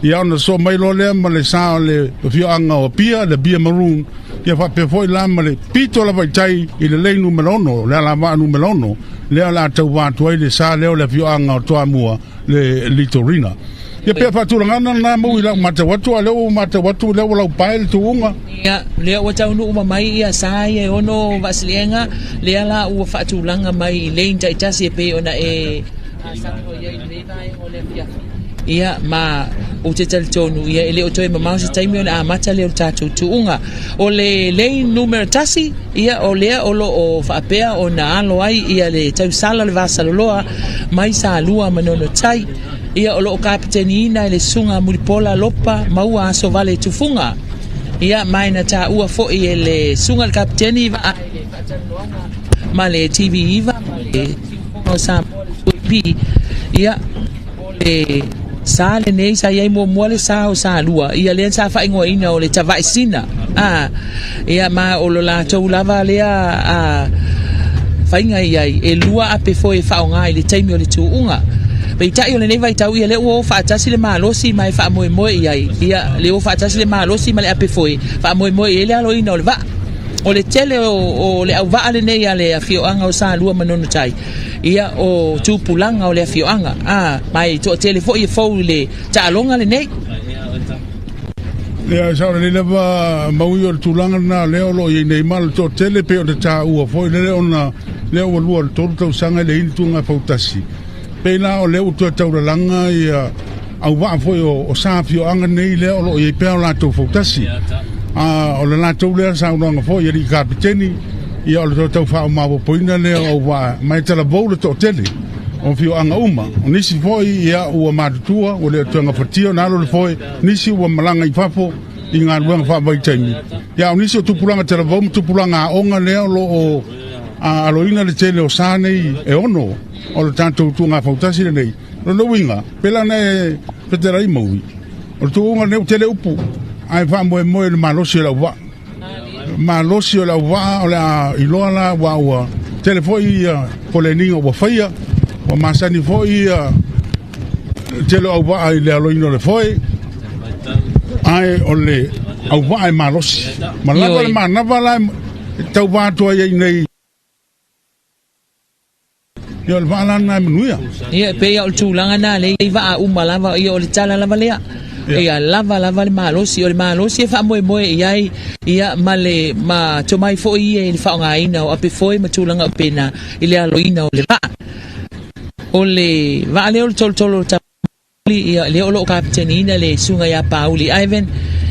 ia ona so mai lo le male sa le fianga o pia le bia maroon ia fa pe foi la male pito la vai tai i le leinu melono le la va nu melono le la tau va toi le sa le fianga o toa mua le litorina ia pe fa tu ngana na mo ila mata watu le la pail tuunga ia le o tau no mai ia sa ia ono vaslienga le la u fa tu langa mai le inta itasi pe ona e sango ia le vai o le fia ia ma o te tonu ia ele o toi mama se taimi ona mata le o tatu tuunga o le numero tasi ia o le o lo o fa pea ona alo ai ia le tau sala le vasaloloa mai sa lua manono tai ia o lo kapitenina le sunga mulipola lopa maua so vale tufunga ia mai na ta ua fo i le sunga le kapiteni va ma le TV iva le o sa pi ia le sale nei sa ia mo le sa o sa lua ia le sa fa ingo ina o le tavaisina ia ma o lo la to lava le a fainga ia e lua ape fo e fa nga le taimi o le tuunga pe tai o le nei vai tau ia le o Fautasi le malosi mai fa moe ia le o Fautasi le malosi mai ape foi fa moe ele alo ina o le va o le tele o le au va le nei ale afioanga o sa lua manono tai ia o tupulanga o le afioanga mai to tele foi fo le talonga le nei le sa le leva mau yo tulanga na le lo i nei mal to tele pe o te ta u fo le ona le o lua to sanga le intunga Fautasi pena o le uto tauralanga ia au va foi o safio anga nei le o i pe la to Fautasi o le la to le sa no foi i kapiteni ia o le to fa ma bo poina le o va mai tala bole to tele o fio anga uma o nisi foi ia o matutua o le tonga fatio na lo foi nisi o malanga i fafo i ngā ruanga fa vai taimi ia o nisi o tupulanga tala vom tupulanga onga le o aloina le tele o sa nei e ono o le tanto tunga Fautasi le nei no winga pela ne peterai maui o tunga ne tele upu ai fa mo le malosi la wa malosi la wa o la ilola wa telefoi po le ningo wa faia o masani foi tele o wa le aloina le foi ai o le au wa ai malosi malava le manava la tau va to ai nei yo le vala na menuia ia pe ia o tulanga na le va uma lava ia o le tala lava lea ia lava le malosi o le malosi fa moe ia male ma to mai fo ia le fa nga ina o ape foi ma tulanga pena ile aloina o le va le o tolo ta ia le o kapitenina le sunga ya Pauli Ivan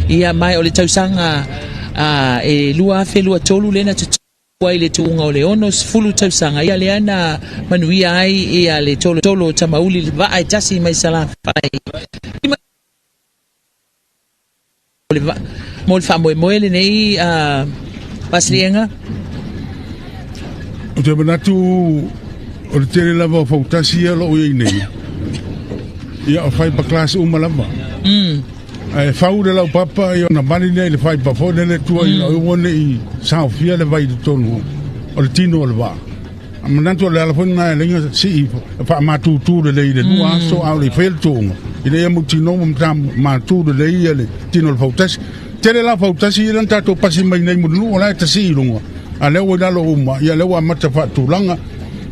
ia mai o le tausanga e lua tolu lena wai le tuunga o le onos fulu tausanga ia le ana manuia ai ia le tolo tamauli va ai tasi mai sala fai mo le fa moe le nei paslienga o te manatu o le tele lava o Fautasi ia lo i nei ia o fai pa klasi uma lava e fau de lau papa i ona mani nei le fai pa fo le tua i o one i sao fia le vai de tonu o le tino o le va a mananto le alafona e lenga si fa matutu le nua so au le fel tonga i le mutino matu le tino le Fautasi tele la Fautasi i lan tato pasi mai nei munu o la tasi lunga a le o dalo uma ia le o mata fa tulanga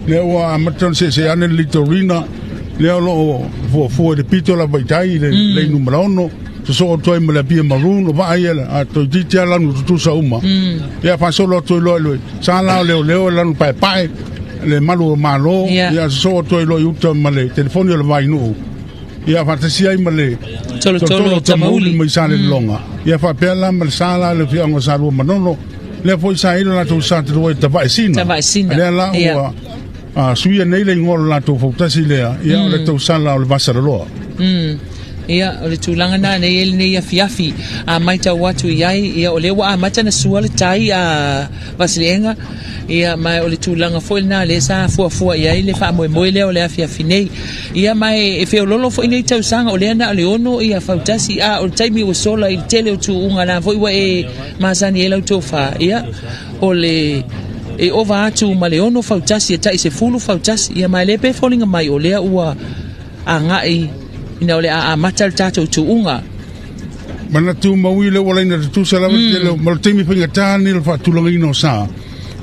le o mata se ane litorina le o fo de pitola baitai le numero 1 so to me la bia maroon o vai a to ditia la no tu sa uma ia fa solo to lo sa la le la no pai le malo ia so to lo yuta male telefono le vai no ia fa tasi ai male tolo tamauli mai sa le longa ia fa pela mal sa la le fiango sa lo manono le foi sa ilo na to sa to te vai sina le la suia nei le ngol la to fautasi lea ia o le tau sala o le vasa loa ia o le tūlanga nā nei ele nei a fiafi a mai tau watu iai ia o le wa a mata na sua le tai a vasilienga ia mai o le tūlanga fo nā le sa fua iai le wha moe leo le a fiafi nei ia mai e feo lolo fo nei tau sanga o le ana o le ono ia fautasi a o le taimi o sola i tele o tuunga nā fo iwa e masani e lau tofa ia o le e ova atu ma le ono fautasi e tai se fulu fautasi ia mai le pe folinga mai o lea ua a ngai ina ole a matal tatou tuunga mana tu maui le wala ina tu sala telo mal temi pinga tani le fa tulanga ino sa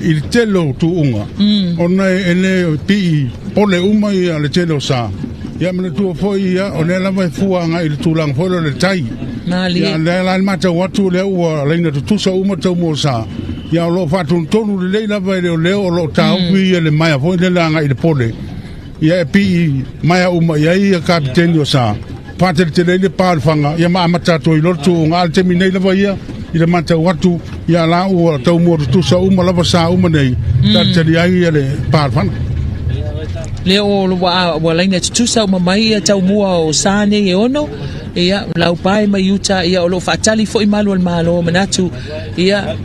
il telo tuunga ona ele pi pole uma ia le telo sa ia mana tu foi ia ona la vai fua nga il tulang foi le tai ia la mata watu le ua le ina tu sa uma tau mo sa ia lo fa tonu le la vai le lo tau pi le mai foi le la nga il pole ia pi mai uma ia kapiteni o sa pater te le palfanga ia ma mata to i lortu ngal te minei lava ia i le mata watu ia la o tau mo tu sa uma lava sa uma nei ta te ai le palfanga le o wa laina tu sa uma mai ia tau mua o sa ne e ono ia lau pai mai yuta ia o lo fatali fo i malo manatu ia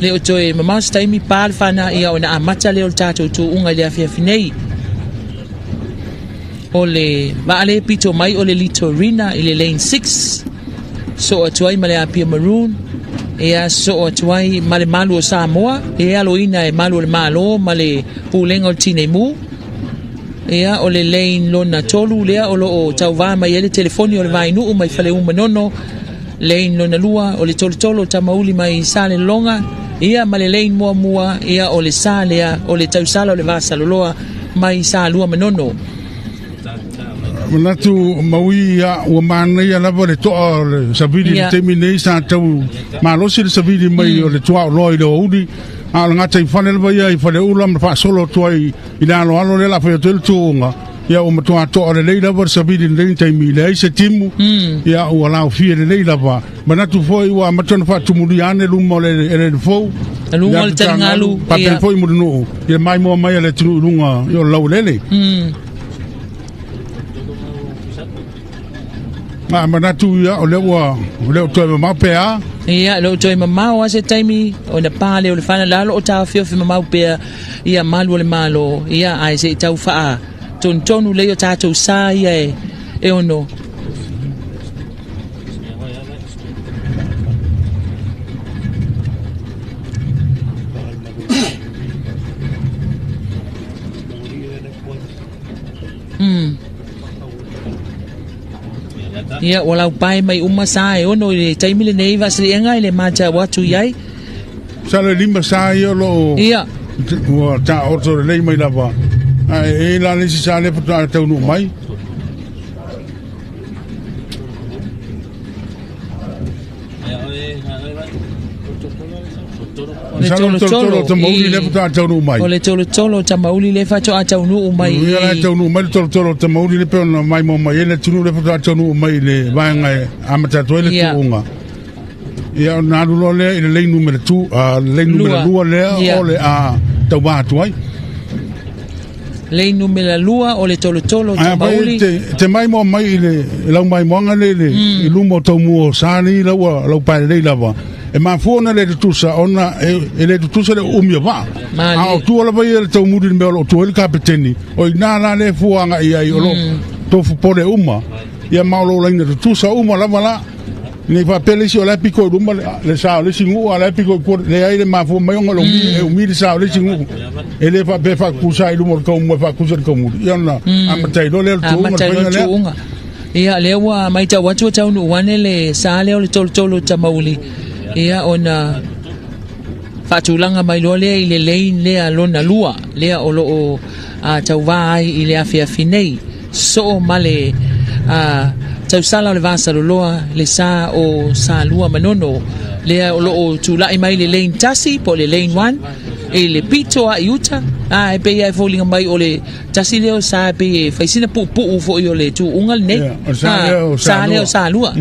le o toe mama staimi palfana ia ona amata le o tato tu unga le afia finei ole vale pito mai ole litorina ile lane 6 so atuai male apia maroon ea so atuai male malu o Samoa ea loina e malu le malo male pulenga o tinemu ea ole lane lona tolu lea olo o tauva mai ele telefoni ole vainu mai fale manono lane lona lua ole tolo tamauli mai sale longa ea male lane mua ea ole salea ole tausala ole vasa loloa mai sa lua manono Manatu maui ia ua mana ia lava le toa le savili le temi nei sa tau malosi le savili mai o le toa o loi le oudi a ngata i fale lava ia i fale ula ma fa solo toa i la alo le la fa tel tuunga ia o matua toa le lei lava le savili le temi le se timu ia ua la fie le lei lava manatu foi ua matona fa tumuri ane lumo le fo lunga le tangalu pa pe foi mu no ia mai mo mai le tunu lunga yo lau lele manatu ia o le toi mama pea ia le toi mama o se taimi o na pale o le fana lalo o ta fio fi mama pea ia malu le malo ia ai se tau fa tonu le o tatou sa ia e ono ia wala pai mai uma sa e ono le taimi le nei vasilienga le mata watu iai sala lima sa ia lo ia wa ta orto le mai lava e la le si sale pa tau no mai le tolo tamauli le fa tau no mai o le tolo tamauli le fa tau no mai ia la tau no mai tolo tamauli le pe no mai mo mai le tunu le fa tau no mai le vanga amata to le tuunga ia na lo le le numero 2 le numero 2 le o le a tau ba tuai le numero lua o le tolo tamauli te mai mo mai le lau mai mo ngale le i lumo tau mo sani lau pa le lava e ma fona le tusa ona e le tusa le umia va a o tu la vai le tau muri me o tu el kapiteni o na le fuanga ia o lo to fu pole uma ia ma lo la ina tusa uma la vala ni fa pele si o la pico uma le sa le singu ala pico le ai le ma fu mai ngolo mi sa le singu e le fa be fa kusa i lumor ko mo fa kusa ko muri ia na amatai lo le tu uma ia le wa mai ta watu tau no wane le sa le o le tolo tamauli ia ona fatulanga mai lo le ile lein le alona lua le o lo o tau vai ile afia finei so male tau sala le vasa loa le sa o sa lua manono le o lo o tulai mai le lein tasi po le lein 1 e le pito a iuta e pe ia folinga mai o le tasi le o sa pe faisina pu fo yo le tu ungal ne sa le o sa lua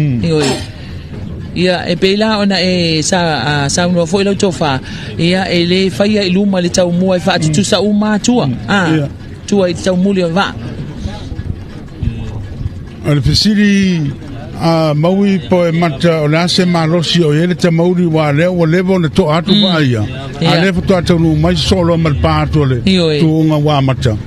ia e peila ona e sa no foi lo tofa ia e le faia i luma le tau mua e fa tu sa uma tua tua i tau muli va al fisiri maui po e mata o la se malosi o ele te mauri wa le o levo na to atu va ia a le to atu no mai solo mal pa to le tu nga wa mata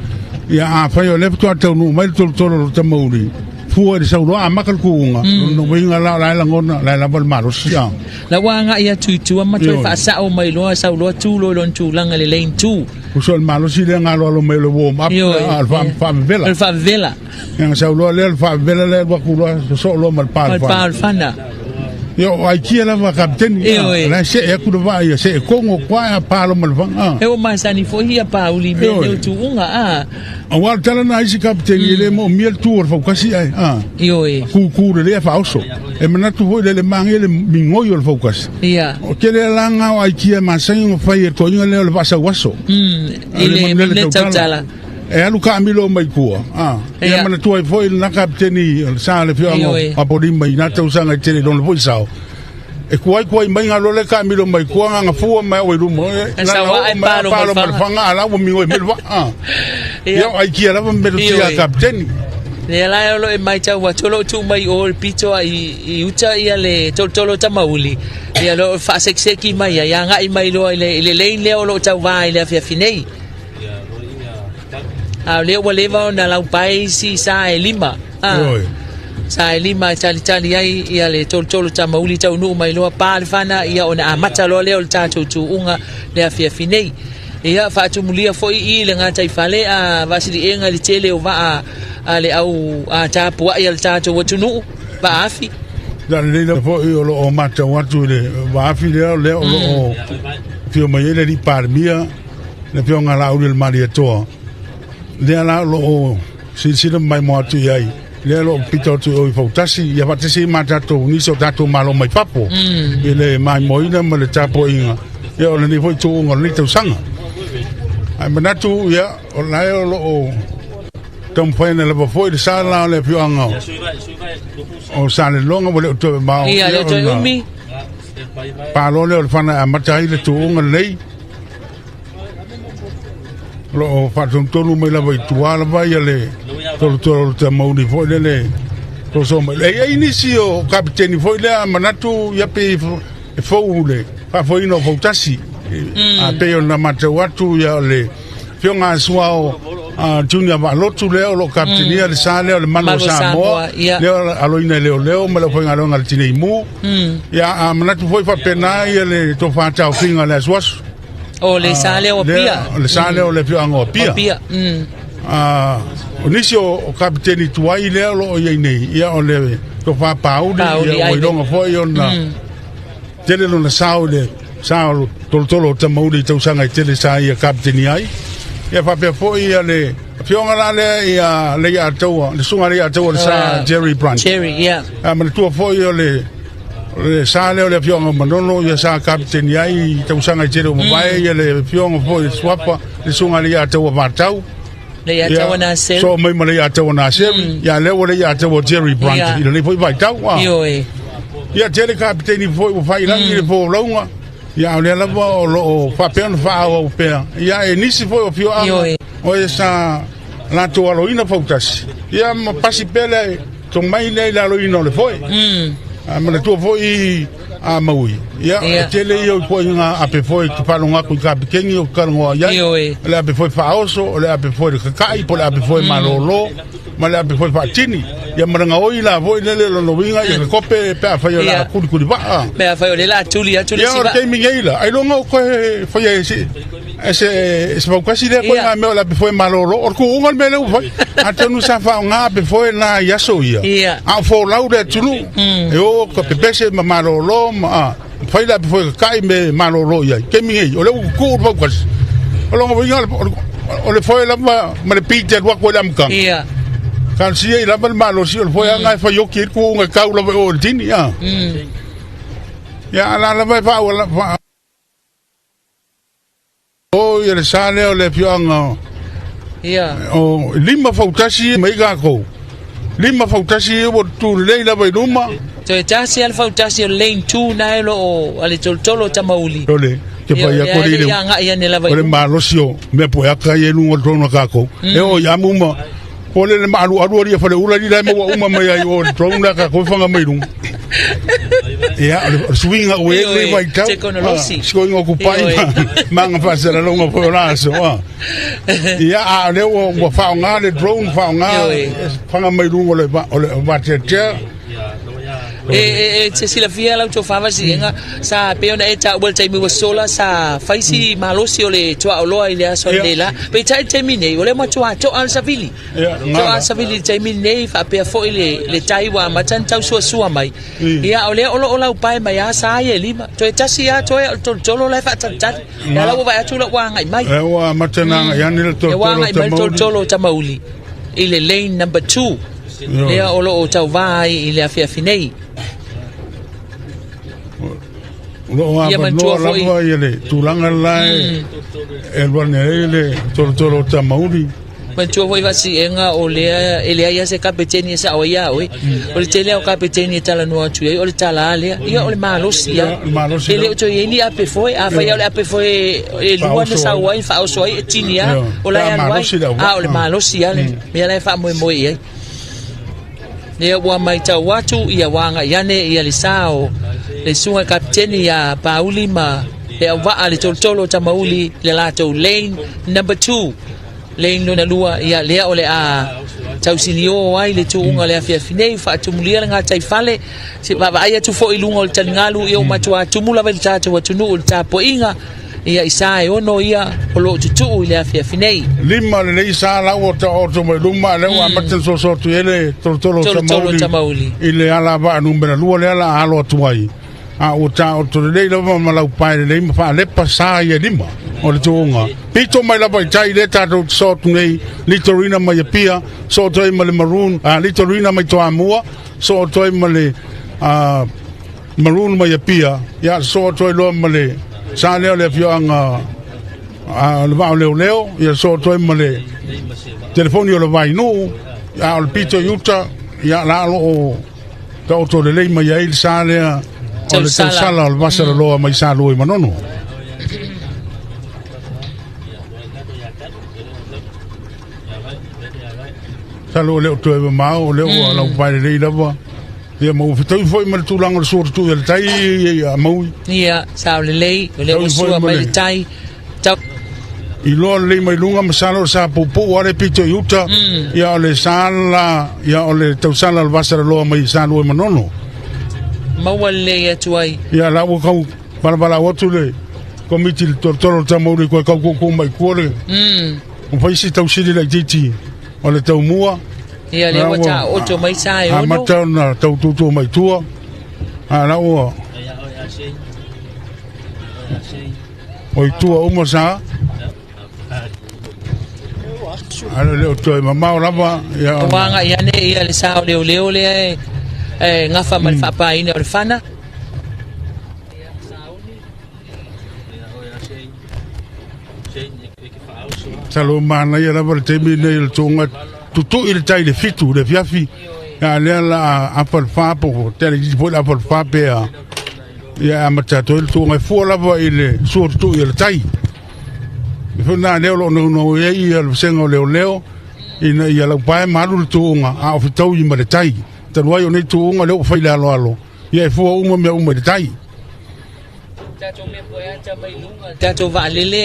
ia a fa yo le to atu no mai to te mauri fu e sa ro a makal kuunga no winga la ngona la bal malosi ya la wanga ia tu mata fa sa o mai lo sa lo tu lo tu langa le lane tu usol malosi le ngalo lo mai lo warm up al fa vela yang sa lo le fa vela le wa ku lo so lo mal pa fana yo ai kia la va captain la se e ku va ia se kongo kwa pa lo mal va e o masani fo hia pa uli me tu unga awal tala na isi captain ile mo miel tour fa kasi ai ku le fa oso e mana tu ho le mangi le mingoyo le focus o ke le langa ai kia masani fa ia ko le va sa waso ile le tala e alu ka milo mai kua e mana tu ai foi na kapteni sa le fio a podi mai na tau sanga tele don foi sao e kuai mai ngalo le ka milo mai kua nga fu mai o rumo na pa lo fanga ala o mi o melwa yo ai kia la me tia kapteni le la lo e mai tau wa tolo tu mai o pito i uta ia le tolo tamauli ia lo fa sekseki mai ia nga i mai lo le le lo tau vai le fia finei le wa leva na lau pai si sa e lima sa e lima tali ai ia le tolo tamauli tau nu mai loa pa le fana ia ona amata lo le o tatu tu unga le afia finei ia fa tu mulia foi i le ngata i fale a vasili enga le tele o va a le au a tapu ia le tatu watunu va afi dan le foi o lo mata watu le va afi le o fio mai le di parmia le fio ngala o le maria to le ala lo sila mai mo tu ai le lo pito tu o Fautasi ia Fautasi mata to ni so tato malo mai papo ele mai mo ina ma le tapo inga ia o ni foi tu ngol ni tu sanga ai mana tu ia o la lo tom foi na le foi de sala le pio anga o sale longa mo le to ma ia le to umi pa lo le fana mata ile tu ngol nei lo fa tonu mai la vai tuala vai ale to te mauni foi le to so mai e inicio capitani foi le manatu ya pe fo le fa foi no Fautasi a pe ona mata watu ya le fionga suao junior va lotu le lo capitania le sale le mano Samoa le alo ina le ma lo foi ngalo ngal tini mu ya manatu foi fa pena ya le to fa tau finga le suas o le sale o pia le sale o le pia ngo pia o nisio o kapiteni tuai le lo o nei ia o le to fa paudi ia o longa foi ona tele no na saude sao tolo te mauri tau sanga tele sa ia kapiteni ai ia fa pe foi ia le fionga la le ia le ia tau le sunga le ia tau le sa Jerry Brandt ma tu foi o le sale o le fionga manono ia sa kapiteni ai tau sanga tele mo vai ia le fionga foi swapa le sunga le ia tau matau le ia tau na se so mai le ia tau na se ia le o le ia tau Jerry Brandt ile foi vai tau ia tele kapiteni foi o fai langi le fo longa ia le lava o lo fa pe fa o pe ia e nisi foi o fio o esa la to aloina Fautasi ia ma pasi pele to mai le la aloina le foi ma le to foi a maui ia tele io foi nga ape foi to pa longa ku ka pequeni o ka ngo ia le ape foi fa oso le ape foi ka kai po le ape foi malolo ma le ape foi fa tini ia maranga oi la voi le lo winga ia kope pe fa yo la ku ba pe fa yo le la tuli si ba ia mi ngeila ai lo ngo ko foi ese fa quasi le ko nga me la foi malolo or ku ngol me le foi atenu sa fa nga pe foi na ya so ia a fo laude tulu e o ko pe pese ma malolo ma foi la pe foi kai me malolo ia ke mi ngai o le ku fa quasi o lo ngo winga o le foi la ma le pizza wa ko lam kam kan si e la malo si o foi nga fa yo ki ku nga ka lo o tini ya la vai fa o la o ia le sale o le fionga o lima Fautasi mai ga ko lima Fautasi o tu le la vai numa Tuto'Atasi al Fautasi o lane 2 na elo o ale toltolo tamauli. Ole. Ke pa ya ko rile. Ole malosio me po ya ka yenu ngol no kako. E o ya muma. Ole le malu aru ri fa le ula ri mo uma mai ai o drone na ka ko fanga mai dum. Ya, swing away le vai tau. Sko ngo ku pai manga fa sera longa po la so. Ya, le o fa nga le drone fa nga fanga mai dum ole va te se sila fia la to fava singa sa peona eta wel tai mi sola sa faisi malosi ole to oloa ile so lela pe tai termine ole ma to al savili to al savili termine fa pe fo ile le tai wa matan tau so mai ya ole ola upai mai sa ye lima to etasi ya to lo le fa tat ya la wa tu la wa ngai mai wa matana ya ni to lo tamauli ile lane number 2 lea olo o tau vai ile afia finei lo a no la ile tulanga lai el vanele tolo tamauri Mantua voi vasi enga o lea ele ia se kapiteni sa o ia oi o le tele o kapiteni tala no atu o le tala ale ia o le malosia ele o to yeni ape foi a fa ia le ape foi e lua na sa wai fa o so e tinia o la ia o le malosia me la fa mo ia ne wa mai ta watu ia wanga yane ia le sao le sunga kapiteni ya Pauli ma le va ale toltolo tamauli le lato lane number 2 lane no na lua ia le ole a tausinio ai le tuunga le afia finei fa tumulia nga tai fale se baba ia tu fo ilunga o talingalu ia matua tumula vel tatu watu no tapo inga ia isae ono ia olo tutu ile afia finei lima le isa la o to mo luma le wa maten so tu ele tolo tamauli ile ala ba numero lua le ala alo tuai a o to le lo ma la pai le fa le pasa ia lima o le tuunga pito mai la bai tai le tato so tu nei litorina mai pia so to mai maroon litorina mai to amua so to mai maroon mai pia ya so to lo mai sa le fianga le va leo ya so to male telefonio le vai no al pito yuta ya la lo to le mai il sale o le sala al vasara lo mai sa lo manono salo le to e ma o le o la vai le lava ia mo fitai foi mal tu lang so tu el tai ia mo ia sa le o so mai tai i lo le mai lunga masalo sa popo ore pito yuta ia le sala ia ole tau sala al vasara lo mai sa lo manono mawale ia tuai ia la wo kau para o tu le komiti tortoro tamori ko kau mai kore o fai si tau sili la titi ole tau mua ia le wata oto mai sai ono mata na tau tutu mai tua la o oi tua uma sa ala le oto mama o lava ia wanga ia ne ia le sa leo le ngafa mal fa pa ina o fana salo mana ia lava te mi ne tonga tutu il tai le fitu le fiafi ya le la apple fa po tele di po apple fa pe ya amata to il tonga fu lava ile sur tu il tai na le lo no ia il sengo leo ina ia la pa malu tonga a o fitau i mare tai tanua yo nei tonga le o fai la lo ia fu uma me tai tato me poeta mai lunga tato valele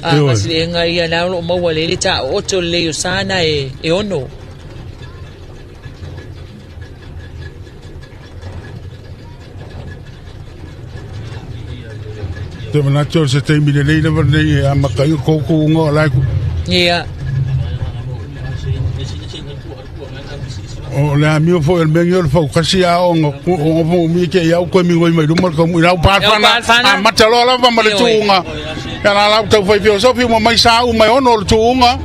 maslienga ia na lo mo wale ta oto le yo sana e ono te mana cho se te mi le le verne a makai ko ngo la ku ia o le amigo fo el meño fo casi a o mi que ya ko mi mai dum ko mi la pa fa mata lo la va male tunga ya la ta foi filosofia mo mai sa o mai ono tunga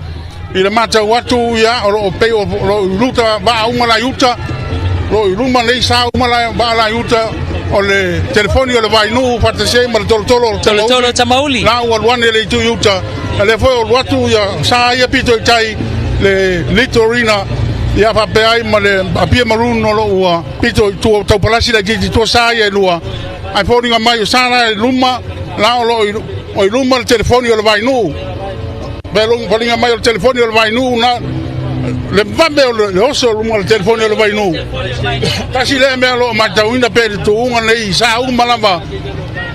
i le mata watu ya o pe o luta va uma la yuta lo luma le sa uma la va la yuta o le telefonio le vai no parte sei mal tolo tamauli la o one le tu yuta le foi o watu ya sa ya pito tai le litorina ia fa pe ai male apia marun no lo ua pito tu tau palasi la gigi tu sai e lua ai foni nga mai sara luma la o luma il telefoni o vai nu belo foni nga mai il telefoni o vai nu na le vambe le oso luma il telefoni o vai nu kasi le me lo ma tau ina pe tu nga nei sa u malava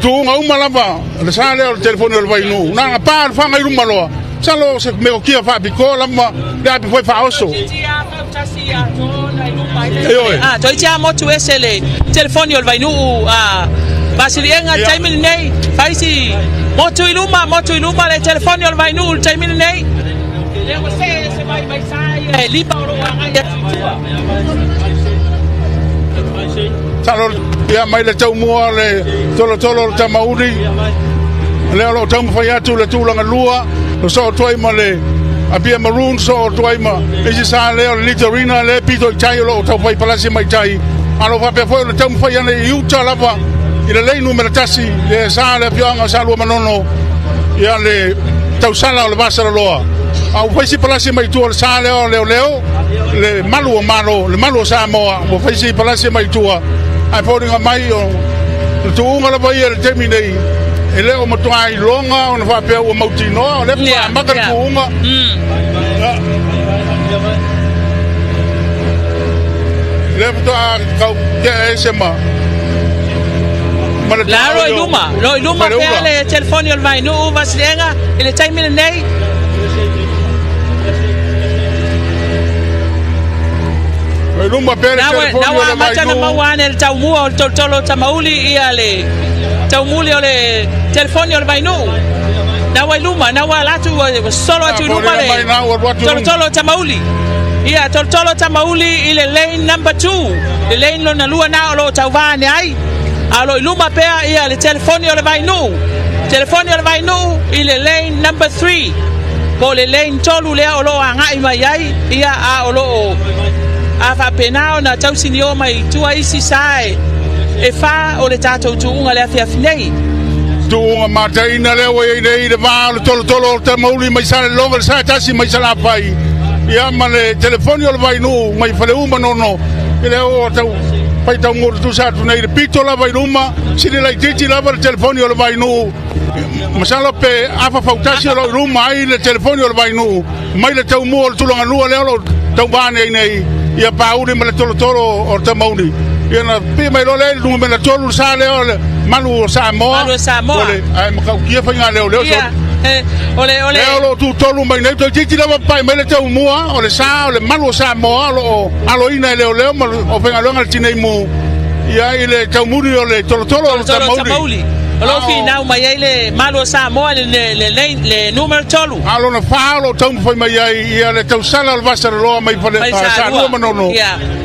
tu nga u malava le sa le il telefoni o vai nu na pa fa ngai luma lo salo se me o kia fa biko lama da bi foi fa oso toi tia motu esele telefoni o vai nu basilienga taimini nei faisi motu iluma le telefoni o vai nu taimini nei le se mai sai lipa o nga salo ya mai le tau mua le tolo tamauri le lo tau fa atu le tulanga lua so toi male apia maroon so toi ma isi sa le litorina le pito chai lo tau fai palasi mai chai alo fa pe foi le tau fa ya le yuta lava ile le numero tasi le sa le pianga sa lo manono ya le tau sala le basa loa au fai si palasi mai tu sa leo le malu Samoa mo fai si palasi mai tu ai fodinga mai o tu unga la vai le terminei ele o matuai longa ona fa pe o mautino le fa maka kuunga le fa ka ke sema la lo iluma pe le telefoni al vai no vaslenga ele taimina nei iluma pe le telefoni al vai no na mawana el taumua o tolo tamauli ia le taumuli ole telefoni ole vai no na wa luma na wa latu solo atu luma le tolo tamauli ia tolo tamauli ile lane number 2 le lane lo na lua na lo tawani ai alo luma pea ia le telefoni ole vai no ile lane number 3 bo le lane tolu le olo anga mai ai ia a olo a fa penao na tausinio mai tua isi sai e fa o le tatou tuunga le afia finei tuunga mataina le o nei le va tolo te mauli mai sale longa sa tasi mai sala pai ia male telefoni o vai no mai fale uma no ile o tau pai tau ngor tu sa tu nei pito la vai numa sile la titi la va telefoni o vai no masala pe afa fautasi o ruma ai le telefoni o vai no mai le tau mo tu longa lua le o tau bane nei ia pauri male tolo o te mauli ia na pe mai lo le lu me na tolu sa le malu Samoa ole ai ma kia fa ngale ole ole ole tu tolu mai nei to titi la pai mai le tau mua ole sa ole malu Samoa lo alo ina le ole o fa ngalo ngal tinei mu ia ile tau muri ole tolo tamauli lo fi na mai ile malu Samoa le numero tolu alo na fa lo tau fa mai ia le tau sala al vasar lo mai fa sa lo manono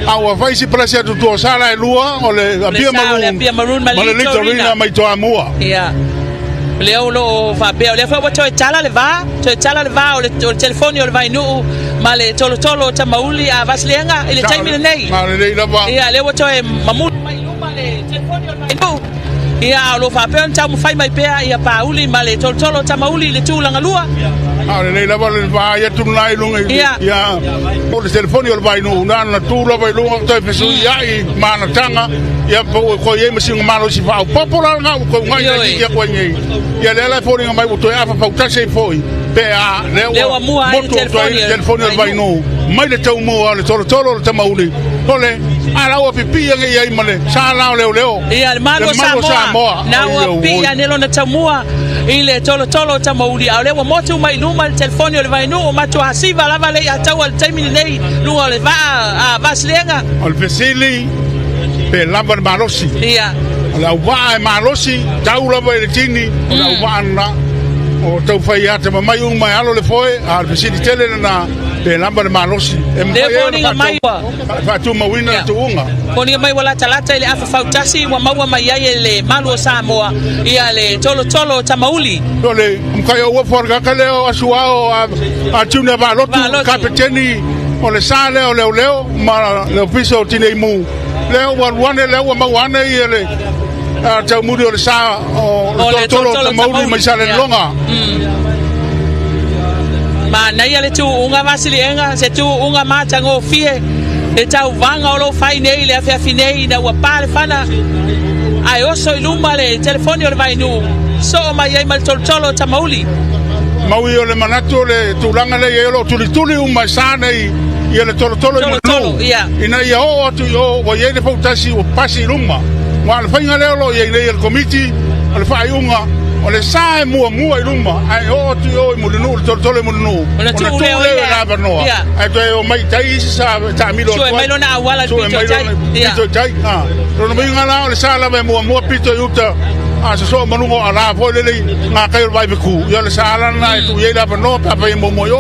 awa vai si presi tu sala e lua ole apia marun male litorina mai to amua ia leo lo fa pe le fa to chala le va o telefoni o vai no male tolo tamauli a vaslenga ile taimina nei male le lava ia le to mamu mai luma le telefoni o vai no ia lo fa pe tamu fai mai pe ia pauli male tolo tamauli le tulanga lua le lava le va ia tu nai lunga ia o le telefoni o vai no na tu lo vai lunga to fesu ia i mana tanga ia ko ye masi malo si fa popular nga ko ngai ia ko ngai ia le la foni mai to ia fa Fautasi foi pe a le telefoni o vai no mai le tau mo le tolo tamauli ole ala o pipi ia male sa la leo ia le malo Samoa na o pia nelo na tamua ile tolo tamauli ale wa motu mai luma le telefoni o vai no ma to asiva lava le atau al taimini nei lua le va a vaslenga al fesili pe lava malosi ia la va malosi tau lava le tini la va na o tau fai ate mai mai alo le foi al fesili tele na pe lamba de malosi mai fa tu mawina tu unga poni mai wala talata ile afa Fautasi wa maua mai le malu Samoa ia le tolo tamauli dole mkayo wo forga kaleo asuao a tuna va lotu kapiteni ole sale ole leo ma le ofiso tineimu leo wane leo mawane ile tau muri ole sa o tolo tamauli mai sale longa Ma na ia le tu unga vasilienga se tu unga matango fie le tau vanga o lo fai nei le afia finei na ua pale fana ai oso iluma le telefoni o le vai nu so mai ai mal toltolo tamauli maui o le manatu le tulanga le yelo tuli uma sana i le toltolo i manu ina ia o atu o wa ye le fautasi o pasi iluma wa le fainga le lo ye le komiti o le fai unga o le sae mua iluma ai o atu o i mulinu le toltolo i mulinu o le tu le la banoa ai to o mai tai sa ta milo so mai lona awala pito tai no mai ngala o le sala me mua pito yuta so manungo ala fo le nga kai vai ku yo le sala na tu ye la banoa pa pa mo yo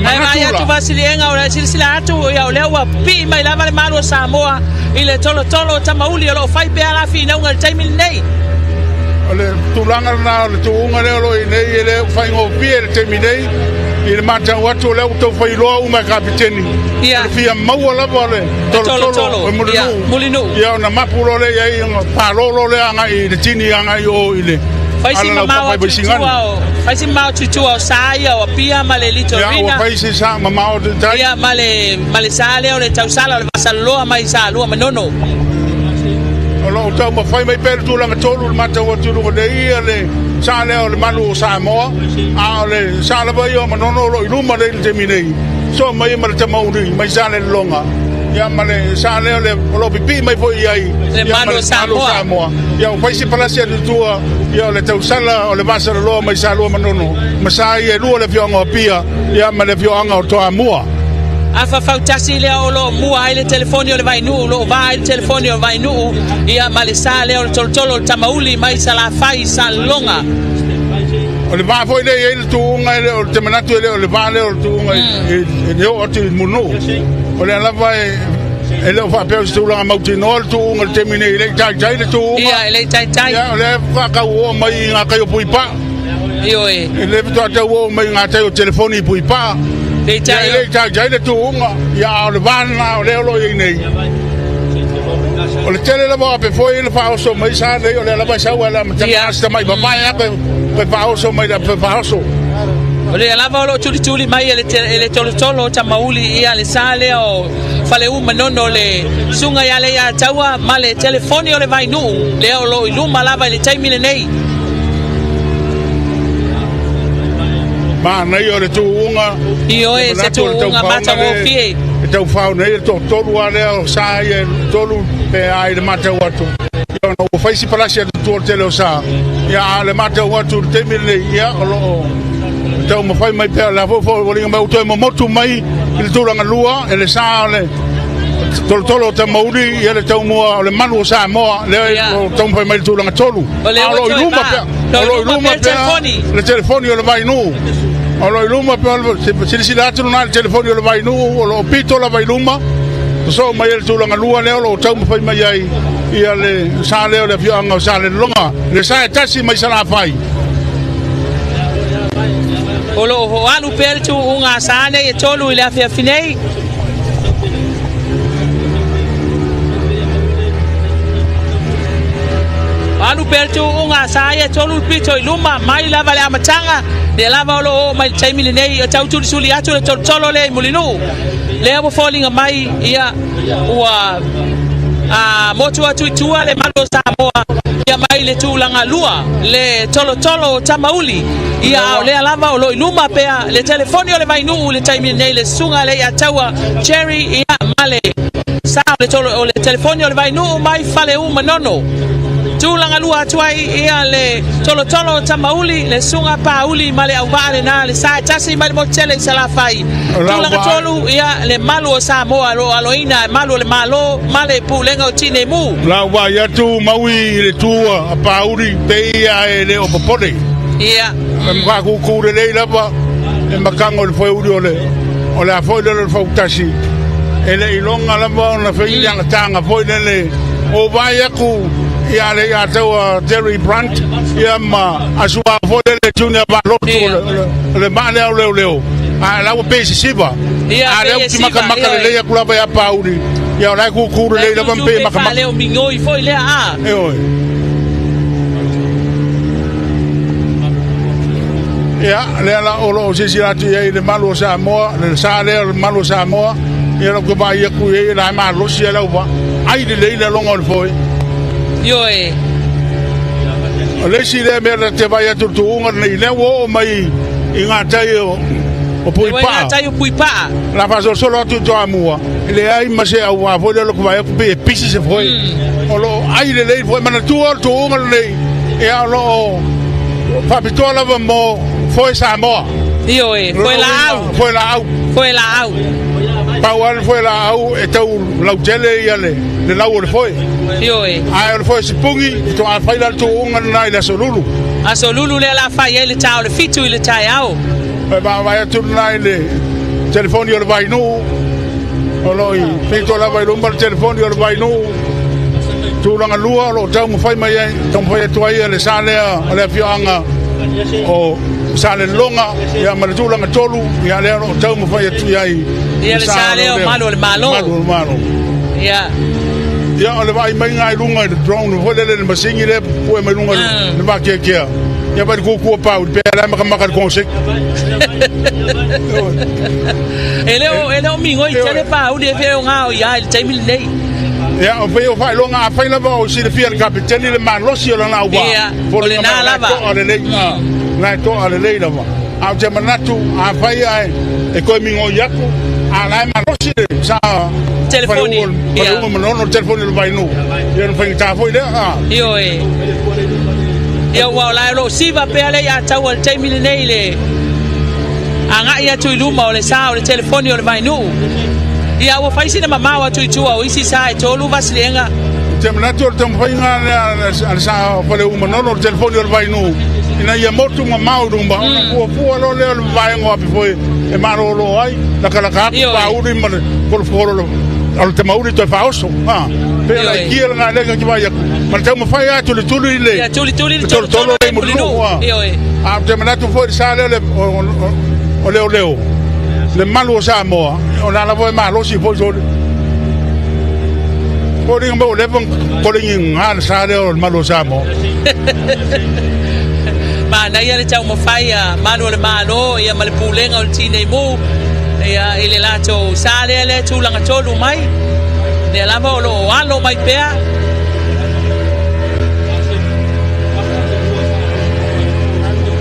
ai ya tu vasilienga o le silsila atu ya le wa pi mai la vale malo Samoa ile tolo tamauli o lo fai pe ala fi na un time nei le tulanga na le tuunga le lo nei le fai ngo pier terminei il mata watu le to fai lo uma kapiteni ia fia mau la vole tolo mulinu ia na mapulo le ia pa lo le anga i de tini anga yo ile fai si mama fai si mau tutu o sai o pia male litorina ia fai si sa mama o tai ia male sale o le tausala le vasaloa mai sa lua manono lo tau ma fai mai per tu langa tolu mata o tu lo dei le sale o le manu Samoa a le sale ba yo manono lo iluma le terminei so mai ma te mauri mai sale longa ya male sale le lo pipi mai foi ai le manu Samoa ya fai si palasia du tua ya le tau sala o le vasalo lo mai salo manono masai e lu le fionga pia ya male fionga o toa mua afa fautasi le o lo mua ai le telefoni o le vai nu lo vai le telefoni o vai nu ia male sale o toltolo tamauli mai sala fai salonga o le va foi le il tuunga o te manatu le o le vale o tuunga e o te munu o le lava e le fa pe stu la mauti no tu ngol termine le tai le tu ia le tai ya le fa ka o mai nga ka yo puipa io e le to ta o mai nga ta o telefoni puipa le tai le tu nga ya le vana o le lo nei o le tele la va pe foi le fa o so mai sa le o le la va sa wala ma ta mai ba ya pe fa o so mai da pe fa o so o le lava lo tuli mai ele tolo tamauli ia le sale o fale manono le sunga ya le ya taua male telefoni o le vai nu le o lo iluma lava le taimile nei ma nei o le tuunga io e se tuunga mata wo fie e tau fau nei to tolu ale o sai e tolu pe ai le mata watu io no fai si palasia tu tele o sa ya le mata watu taimile ia lo tau ma fai mai pe la fo ringa mai to mo motu mai il tulanga lua e le sa le tolo te mauri e le tau mo le manu sa mo le tau fai mai tulanga tolu lo iluma pe le telefoni o le vai nu o lo iluma pe si la tu na le telefoni o le vai nu o lo pito la vai luma so mai le tulanga lua le lo tau fai mai ai ia le sa le le fianga sa le longa le sa tasi mai sala fai o lo ho anu per tu unga sane e tolu ile afia finei anu per tu unga sae tolu pito iluma mai lava le amatanga de lava lo mai taimile nei o tau tu suli atu le tolo le mulinu le abo falling mai ia ua motu atu tua le malo Samoa ia mai le tulanga lua le tolo tamauli ia le lava o lo iluma pea le telefoni o le vai nu le taimile nei le sunga le ataua cherry ia male sa le tolo le telefoni o le vai nu mai fale manono tulanga lua tuai ia le tolo tamauli le sunga pauli male au vale na le sa tasi male motele sala fai tulanga tolu ia le malu o Samoa lo aloina malu le malo male pulenga o tine mu la wa ya tu maui le tua pauli pe ia le o popole ia ma ku le la ba e makango le foi o le foi le Fautasi ele ilonga la ba na fe ia tanga foi le o vai ku ia le ia tau Terry Brandt ia ma asua foi le junior ba lo le male o leo a la o pesi siva a le ultima maka le ia kula ba ya pauli ia la ku le la ban pe maka le o mingoi foi le a Ya, le ala olo sisi atu ye le malo Samoa, le sa le malo Samoa. Ia ko ba ia ku e la ma lo sia la wa. Ai le longa le foi. Yo e. Le si le me te vai atu Tuuga nei le wo mai inga tai o pui pa. Inga tai o pui pa. La fa solo atu to amua. Le ai ma se au a foi le ko vai ku pe pisi se foi. Olo ai le foi mana Tuuga nei. E alo fa pitola mo foi Samoa. Yo e, foi la au. Pauan foi la au e tau lau tele ia le lau le foi. Yo e. Ai le foi sipungi to a fai la Tuuga nai la solulu. A solulu le la fai ele tau le fitu ile tai au. E ba vai tu nai le telefoni le vai no. Oloi, pito la vai lumba telefoni le vai no. Tu langa lua lo tau mo fai mai tau fai tu ai le sale le fianga o sale longa ya malutulanga tolu ya le no tau mo fai tu ai ya le sale o malo ya le vai mai ngai lunga de drone ho le masingi le po mai lunga le ba ke ya ba ku pa u pe la ma ko se ele o mingo i tele pa u de fe o nga o ya il taimil nei ya o pe o fai longa fai la ba o si le fier kapiteni le man lo si la na wa por le na la ba na to ale le la ba a te manatu a fai ai e ko mingo yaku a la man lo si sa telefoni ya no telefoni le vai no ya no fai ta foi le yo e ya wa la lo si va pe ale ya ta wal taimil nei le anga ia tu luma o le sa o le telefoni o le vai no ia o faisi na mama wa tu o isi sa e tolu vaslenga te manatu te mfainga al sa o le umano telefoni o le vai no ina ia motu mama o rumba ko fu lo le vai ngo api foi e maro lo ai la kala ka pa uri ma por foro al te mauri to fauso pe la kiela na le ki vai ma te mo fai atu le tulu ile ya tulu le mo a te manatu foi sa le o leo le malo Samoa o la voi malo si foi so po ring mo le ko ring han sa le o malo Samoa ma na ia le tau mo fai malo le malo ia male pulenga o tine mo ia ile lato sa le tulanga tolu mai le lava o lo alo mai pea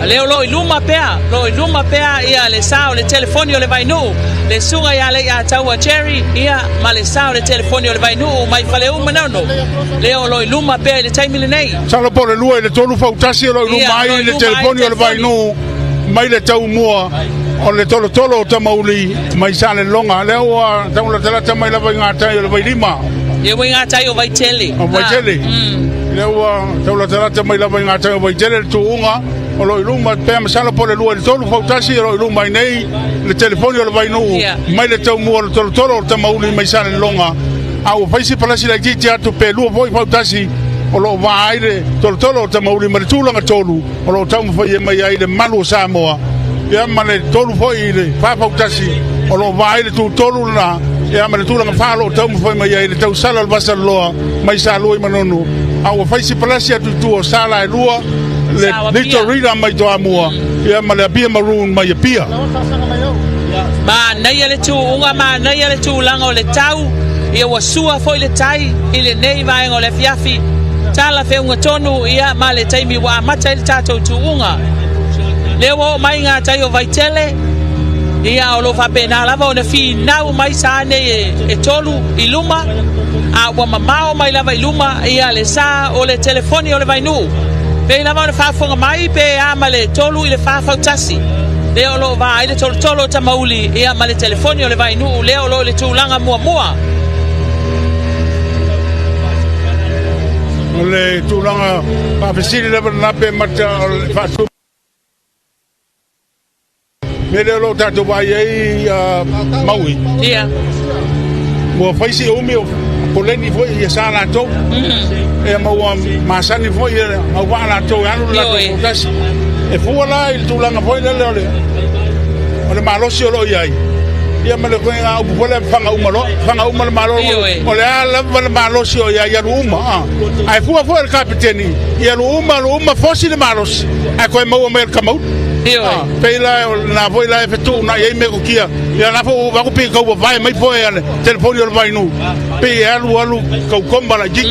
leo lo iluma pea ia le sao le telefoni o le vai no le sunga ia le ia taua cherry ia ma le sao le telefoni o le vai no mai fale uma no leo lo iluma pea le taimile nei salo po le lua le tolu Fautasi lo iluma ai le telefoni o le vai no mai le tau mua o le tolo ta mauli mai sale longa leo tau la tala mai la vai ngata o le vai lima ia vai ngata o vai tele leo tau la tala mai la vai ngata o vai tele Tuuga o lo iluma pe masala po le lua le tolu Fautasi lo iluma nei le telefoni o le vai no mai le tau mua le tolo ta mauli mai sale longa au faisi palasi la giti atu pe lua voi Fautasi o lo vai le tolo ta mauli mai tulanga tolu o lo tau foi mai ai le malo Samoa ya male tolu foi le fa Fautasi o lo vai le tolu na ya male tulanga fa lo tau foi mai ai le tau sala basa loa mai sa loi manono au faisi palasi atu tu sala lua le Victoria mai to amua ia male bia maroon mai pia ma nei le Tuuga ma nei le tulanga o le tau ia wa sua foi le tai ile nei vai ngo le fiafi tala fe unga tonu ia ma le taimi wa mata le tato Tuuga le wo mai nga tai o vai tele ia o lo fa pena lava o na fi nau mai sa ne e tolu iluma a wa mama o mai lava iluma ia le sa o le telefoni o le vai nu pe lava o fa fonga mai pe ama le tolu ile fa Fautasi le o lo va ile tolo ta mauli ia ma le telefoni o le vai nu le o lo le tulanga mua le tulanga pa fesili le na pe mata fa tu mele lo tato vai ai maui ia mo faisi o meu poleni foi ia sala to e mo masani foi au wala to anu la Fautasi e fuala il tulanga foi le ole malosi lo iai ia mele ko nga u pole fanga uma malo ole ala malosi o ia uma ai fuwa foi el kapiteni ia uma fosi de malos ai ko mo mer kamau Pela na foi lá efetu na ye me ko kia. Ya na fo va ko pe ko vai mai foi ane. Telefone yo vai nu. Pe alu ko komba la ji.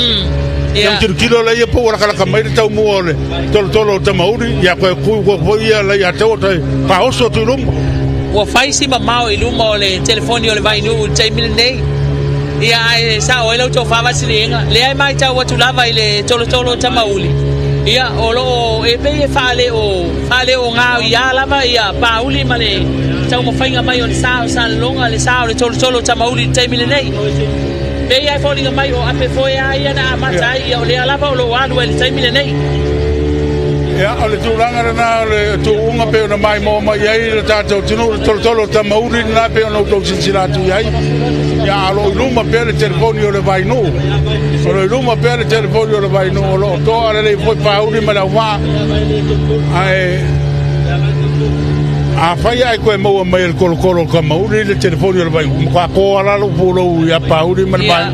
Ya kilo la ye po la kala mai tau mo ole. Tolo tamauri ya ko ko ya la ya tau tai. Pa oso tu rum. Wa fai si mamao iluma ole telefone yo vai nu tai mil nei. Ia sa o lo to fa va silinga. Le ai mai tau tu lava ile tolo tamauli. Ia olo e pe fale o nga ia lava ia pauli male tau mo fainga mai on sa longa le sa le tolo tamauli tai mil nei. Be ia folinga mai o ape foi ia na mata ia o le lava o lo adu le tai mil nei. Ya ole tulanga na le tuunga pe na mai mo mai ai le tato tino tolo tamauri na pe no to sinsila tu ai ya lo luma pe le telefoni o le vai no o le luma pe le telefoni o le vai no lo to ale le foi pauri ma la wa ai a fai ai ko mo mai el kolo kamauri le telefoni o le vai ko ko ala lo pulo ya pauri ma vai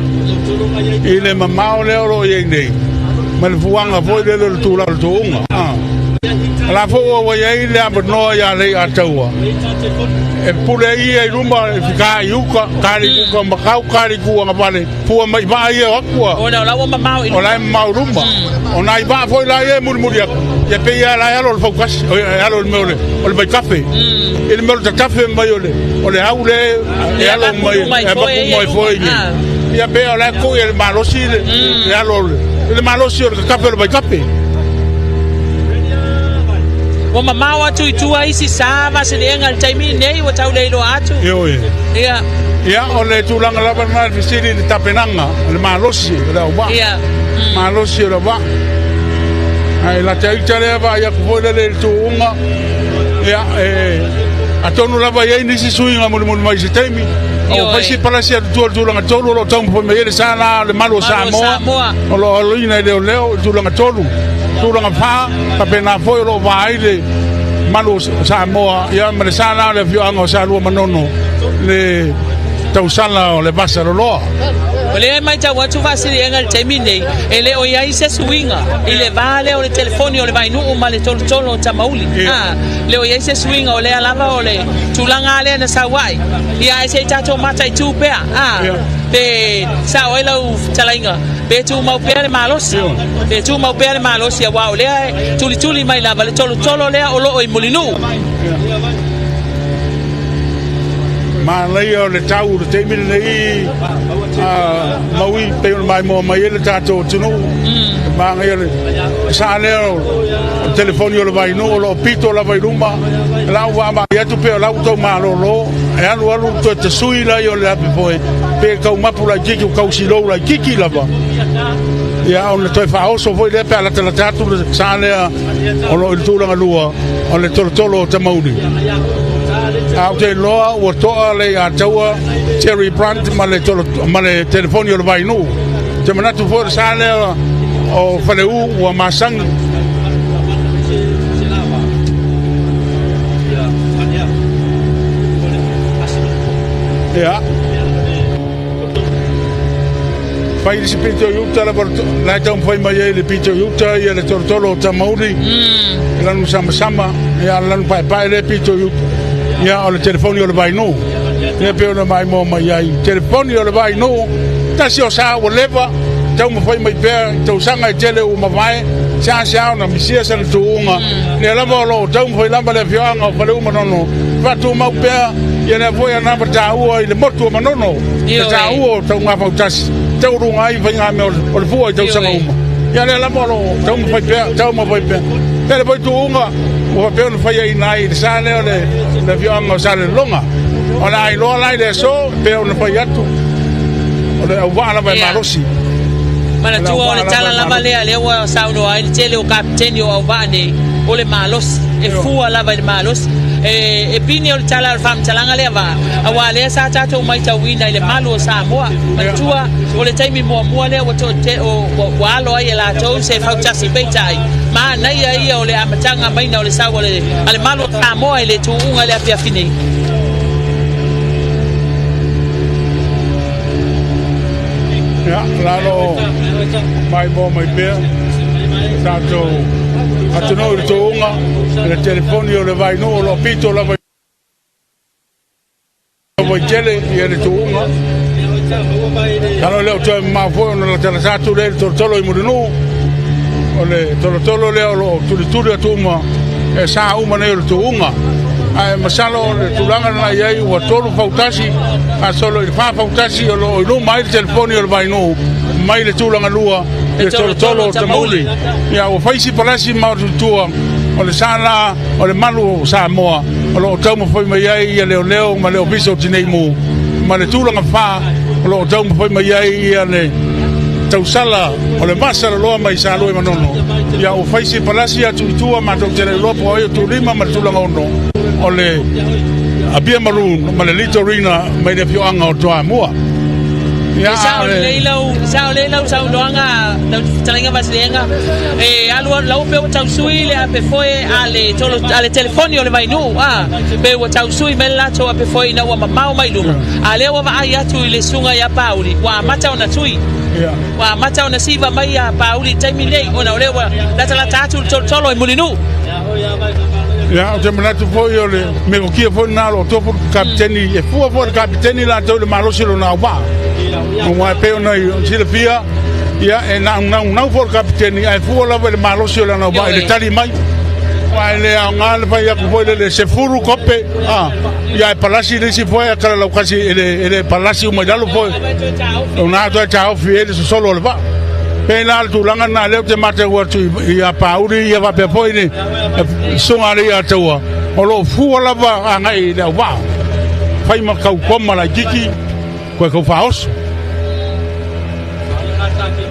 ile mamao le oro ye nei ma le fuanga foi le tu la tuunga la fo wa ye le abno ya le atawa e pule ia rumba fika yuka kari ku ma kau kari ku nga vale fu mai ba ye akwa ona la wa mau ona mau rumba ona iba foi la ye murmuria ya pe ya la ya lo Fautasi ya lo mole o le café il me lo café mai ole haule ya lo mai e ba ku mai foi ya pe la ku el malosi ya lo le malosi o café lo café wa mamao atu itua isi sama selenga taimi nei wa tau leilo atu ya ole tulanga lava na fisiri ni tapenanga le malosi la wa malosi la wa ai la taitale va ya ko le tuunga ya atonu lava ye ni si suinga mo mai se taimi o pasi para sia tulanga tolu lo tampo me ele sana le malo Samoa o lo ina le leo tulanga tolu tulanga fa tapena foi lo vai le malo Samoa ya me sana le fio anga sa lo manono le tausala o le basa lo ole mai ta watu fasiri engal temine ele o ya ise swinga ile vale o le telefoni o le vai nu ma le tolo tamauli le o ya ise swinga o le alava o le tulanga ale na sawai ya ise tato mata tu pe pe sa o ela talainga pe tu mau pe le malosi pe tu mau pe le malosi wa o le tuli mai lava le tolo le o lo o mulinu ma lei o le tau te mil nei maui pe mai mo mai le tato tunu ma ngai sa le o telefoni o le vai no lo pito la vai rumba la wa ma ya tu pe la auto ma lo e alu to te sui la yo le ape foi pe ka uma pula kiki ka usilo la kiki la va ya on le toi fa oso foi le pe la tato sa le o lo il tu la lua o le tolo te maudi au te loa o toa le a taua Terry Brandt ma le telefoni o le vai nu te manatu fo sa le o faleu o masang ya fai si pito yuta la ta un fai mai le pito yuta ia le tolo tamauri lanu sama ya lanu pai le pito yuta ya o le telefoni o le vai no ne pe ona mai mo mai ai telefoni o le vai no ta si o sa o leva tau mo fai mai pe tau sanga tele o ma vai sa na misia sa tuunga ne la mo lo tau mo fai lamba le fianga o fale uma no va tu ma pe ya ne foi na ba o le moto ma no ta o tau ma Fautasi tau runga ai vai nga me o le foi tau sanga uma ya ne la mo lo tau mo fai pe tau mo fai pe ele foi tuunga o pe no fai ai nai sa le le fianga sa le longa ona ai lo lai de so pe no fai atu o le wa na vai malosi mana tu o le tala lava le wa sauno ai tele o kapteni o vane o le malos e fua lava le malos e pini o tala al fam talanga le va awa le sa tato mai ta wina le malo Samoa tua o le taimi mo le o to o wa lo ai la to se Fautasi beitai ma nai ai o le amatanga mai na o le sa o le ale malo Samoa le tu unga le afia fini ya lalo mai bo mai pe Tato atono le Tuuga le telefoni o le vai no lo pito la vai jele e le Tuuga Kalo leo tu mafo no la tela satu le tolo I mudunu o le tolo leo lo tuli atuma e sa uma ne le Tuuga ai masalo le tulanga na yai wa tolu Fautasi a solo il Fautasi o lo mai le telefoni o le vai no mai le tulanga lua e tolo te mauli ia o faisi palasi ma tua o le sala o le malu Samoa o lo tau mo foi mai ai ia leo ma le ofiso tinei mu ma le tulanga fa o lo tau mo foi mai ai ia le tau sala o le masa lo mai sa lo manono ia o faisi palasi atu tua ma tau tele lo po ai tu lima ma tulanga ono o le abia maroon ma le litorina mai le fioanga o toa mua Sao leilau sao loanga na talinga basilenga alu lau pe o tausui le ape foi ale telefoni o le mainu pe o tausui mela to ape foi na wa mamau mai lunga ale wa ai atu le sunga ya pauli wa mata ona tui wa mata ona siva mai ya pauli taimi nei ona ole wa la tatu tolo mulinu ya o te manatu foi o le me o kia foi na lo topo kapiteni e fu kapiteni la to le malosi lo na wa Uma peo na silafia ia e na for kapiteni ai fu la le malosi la na ba le tali mai ai le anga le fa ia ko le se furu kope ia palasi le si foi kala la kasi ele palasi uma dalo foi una to chao fiel solo le va pena tu langa na le te mate wa tu ia pauri ia va pe foi ni songa le ia tua o lo fu la va anga i le va fai ma kau koma la kiki ko faos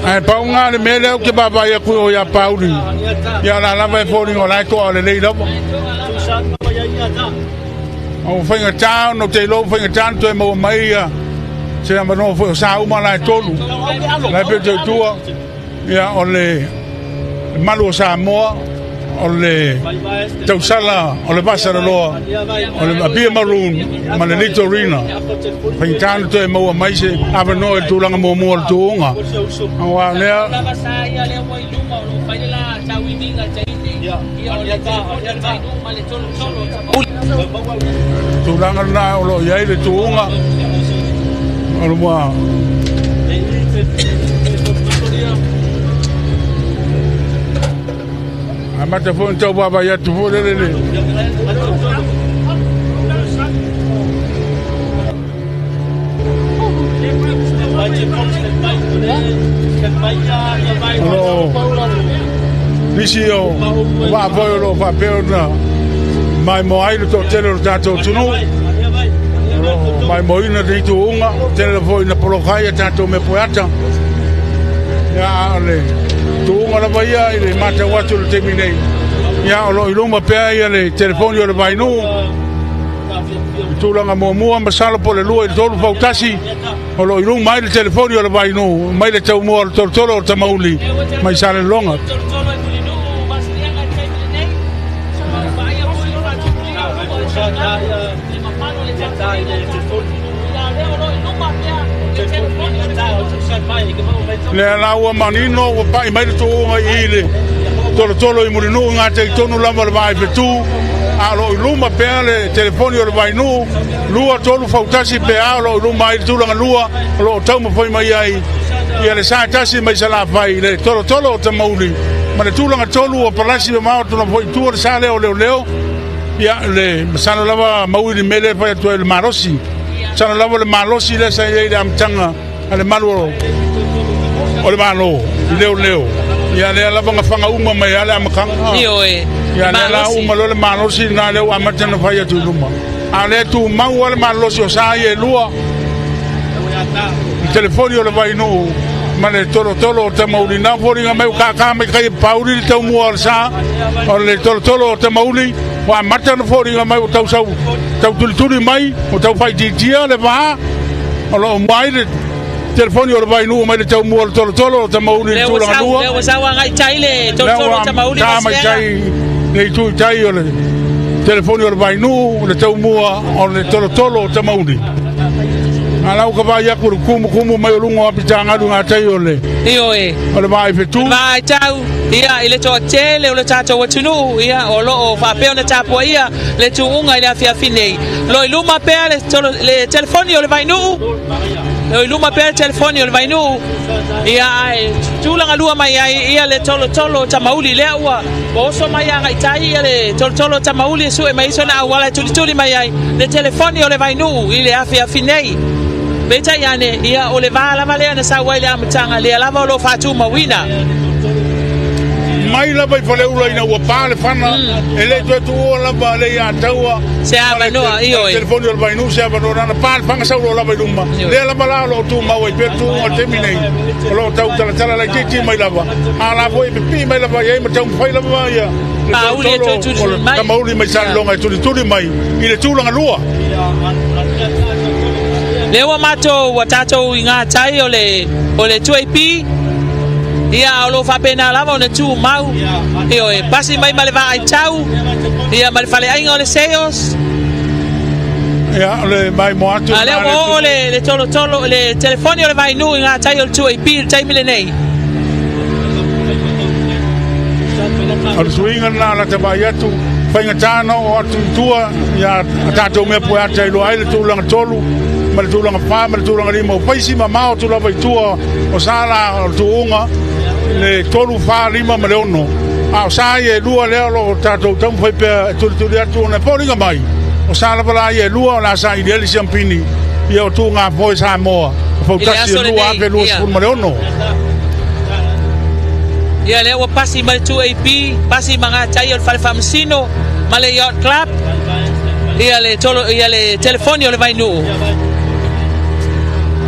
ai paunga le mele o ke baba ia ku ia pauri ia la lava e fori o lai to le lei lava o fainga tau no te lo fainga tanto e mo mai ia se ma no fo sa uma lai tolu lai pe te tua ia o le malu Samoa o le tausala o le basara loa o le abia maroon ma le litorina paitano to e maua mai se avano e tulanga mo le Tuuga awa lea tulanga na o lo iai le Tuuga o lo mua Amata fo ntau baba ya tu fo lele. Visio va poi lo fa per mai mai lo tele lo dato tunu. Mai moi na di Tuuga tele foi na polokai tanto me poata. Ya le Tuuga la vaia i le mata watu le teminei ia o lo iluma pea ia le telefoni o le vainu tulanga mua masalo po le lua i tolu Fautasi o lo iluma mai le telefoni o le vainu mai le tau mua o tolo o tamauli mai sale longa le laua manino o pai mai to i le tolo I mulinu nga te tonu lama le vai petu a lo iluma pe le telefoni o le vai nu lua tolu Fautasi pe a lo iluma i tulanga lua lo tau mo foi mai ai ia le sa tasi mai sala vai le tolo o tamauli ma le tulanga tolu o palasi o mau tolo foi tu le sale o leo ia le masano lava mau i mele fa to le marosi sana lava le malosi le sa ia le amtanga ale malu o le malo leo ia le lava nga fanga uma mai ale amakanga io ia le la uma le malosi na le wa matana fa ia tu luma ale tu mau ale malosi o sa ia lua il telefoni o le vai no ma le tolo te mauli na fori nga mai ka mai kai pauli te mua sa o le tolo te mauli wa matana fori nga mai tau sau tau tuli mai o tau fai dia le va o lo mai le telefoni o le vai nu mai le tau mua tolo te mauli tu la lua le sa wa ngai tai le tolo te mauli ka mai tai le tu tai o le telefoni o le vai nu le tau mua o le tolo te mauli Alau ka ba ya kumu mai lungo apitanga dunga tayole. Iyo e. Ole mai fetu. Mai tau. Ia ile to tele ole tato watunu ia olo o fa pe ona tapo ia le tuunga ile afia finei. Lo iluma pe le telefoni ole vai nu. Lo iluma pe telefoni ole vai nu. Ia ai tulanga lua mai ia le tolo tamauli le ua. Boso mai ai tai ia le tolo tamauli su e mai sona wala tuli mai ai le telefoni ole vai nu ile afia finei. Beta yane ia ole vala vale na sa wale amtanga le lava lo fatu mawina. Mai la bai fale ula ina wa pale fana ele tu la bale ya tawa se ava no io telefono al bainu se ava no na pale fanga sa lo la bai duma le la bala lo tu ma wa pe tu o terminei lo tau tala la kiti mai la ba ala foi pi mai la ba ye ma tau fai la ba ya pauli tu mai mauli mai sa lo ngai tu mai ile tu la lua lewa mato watato inga tai ole tuipi ia olo fa pena lava ona tu mau io e pasi mai male va ai tau ia male fale ai ole seos ia ole mai moatu ale ole le tolo le telefoni ole vai nu inga tai ole tuipi tai mile nei al swinga na la tabayatu fainga tano o tua ia tato me po ata lo ai le tu lang tolu mal tu lang pa mal tu lang limo paisi mama o tu la vai tua o sala o tuunga le tolu fa lima maleono a sa ye lua le lo tato tam foi pe tu atu na poringa mai o sala bala ye lua la sa ideali champini ia o tunga foi Samoa Fautasi lua pe lua sul maleono ia le o pasi mal tu AP pasi manga tai o fal famsino male yacht club ia le telefoni o le vai nu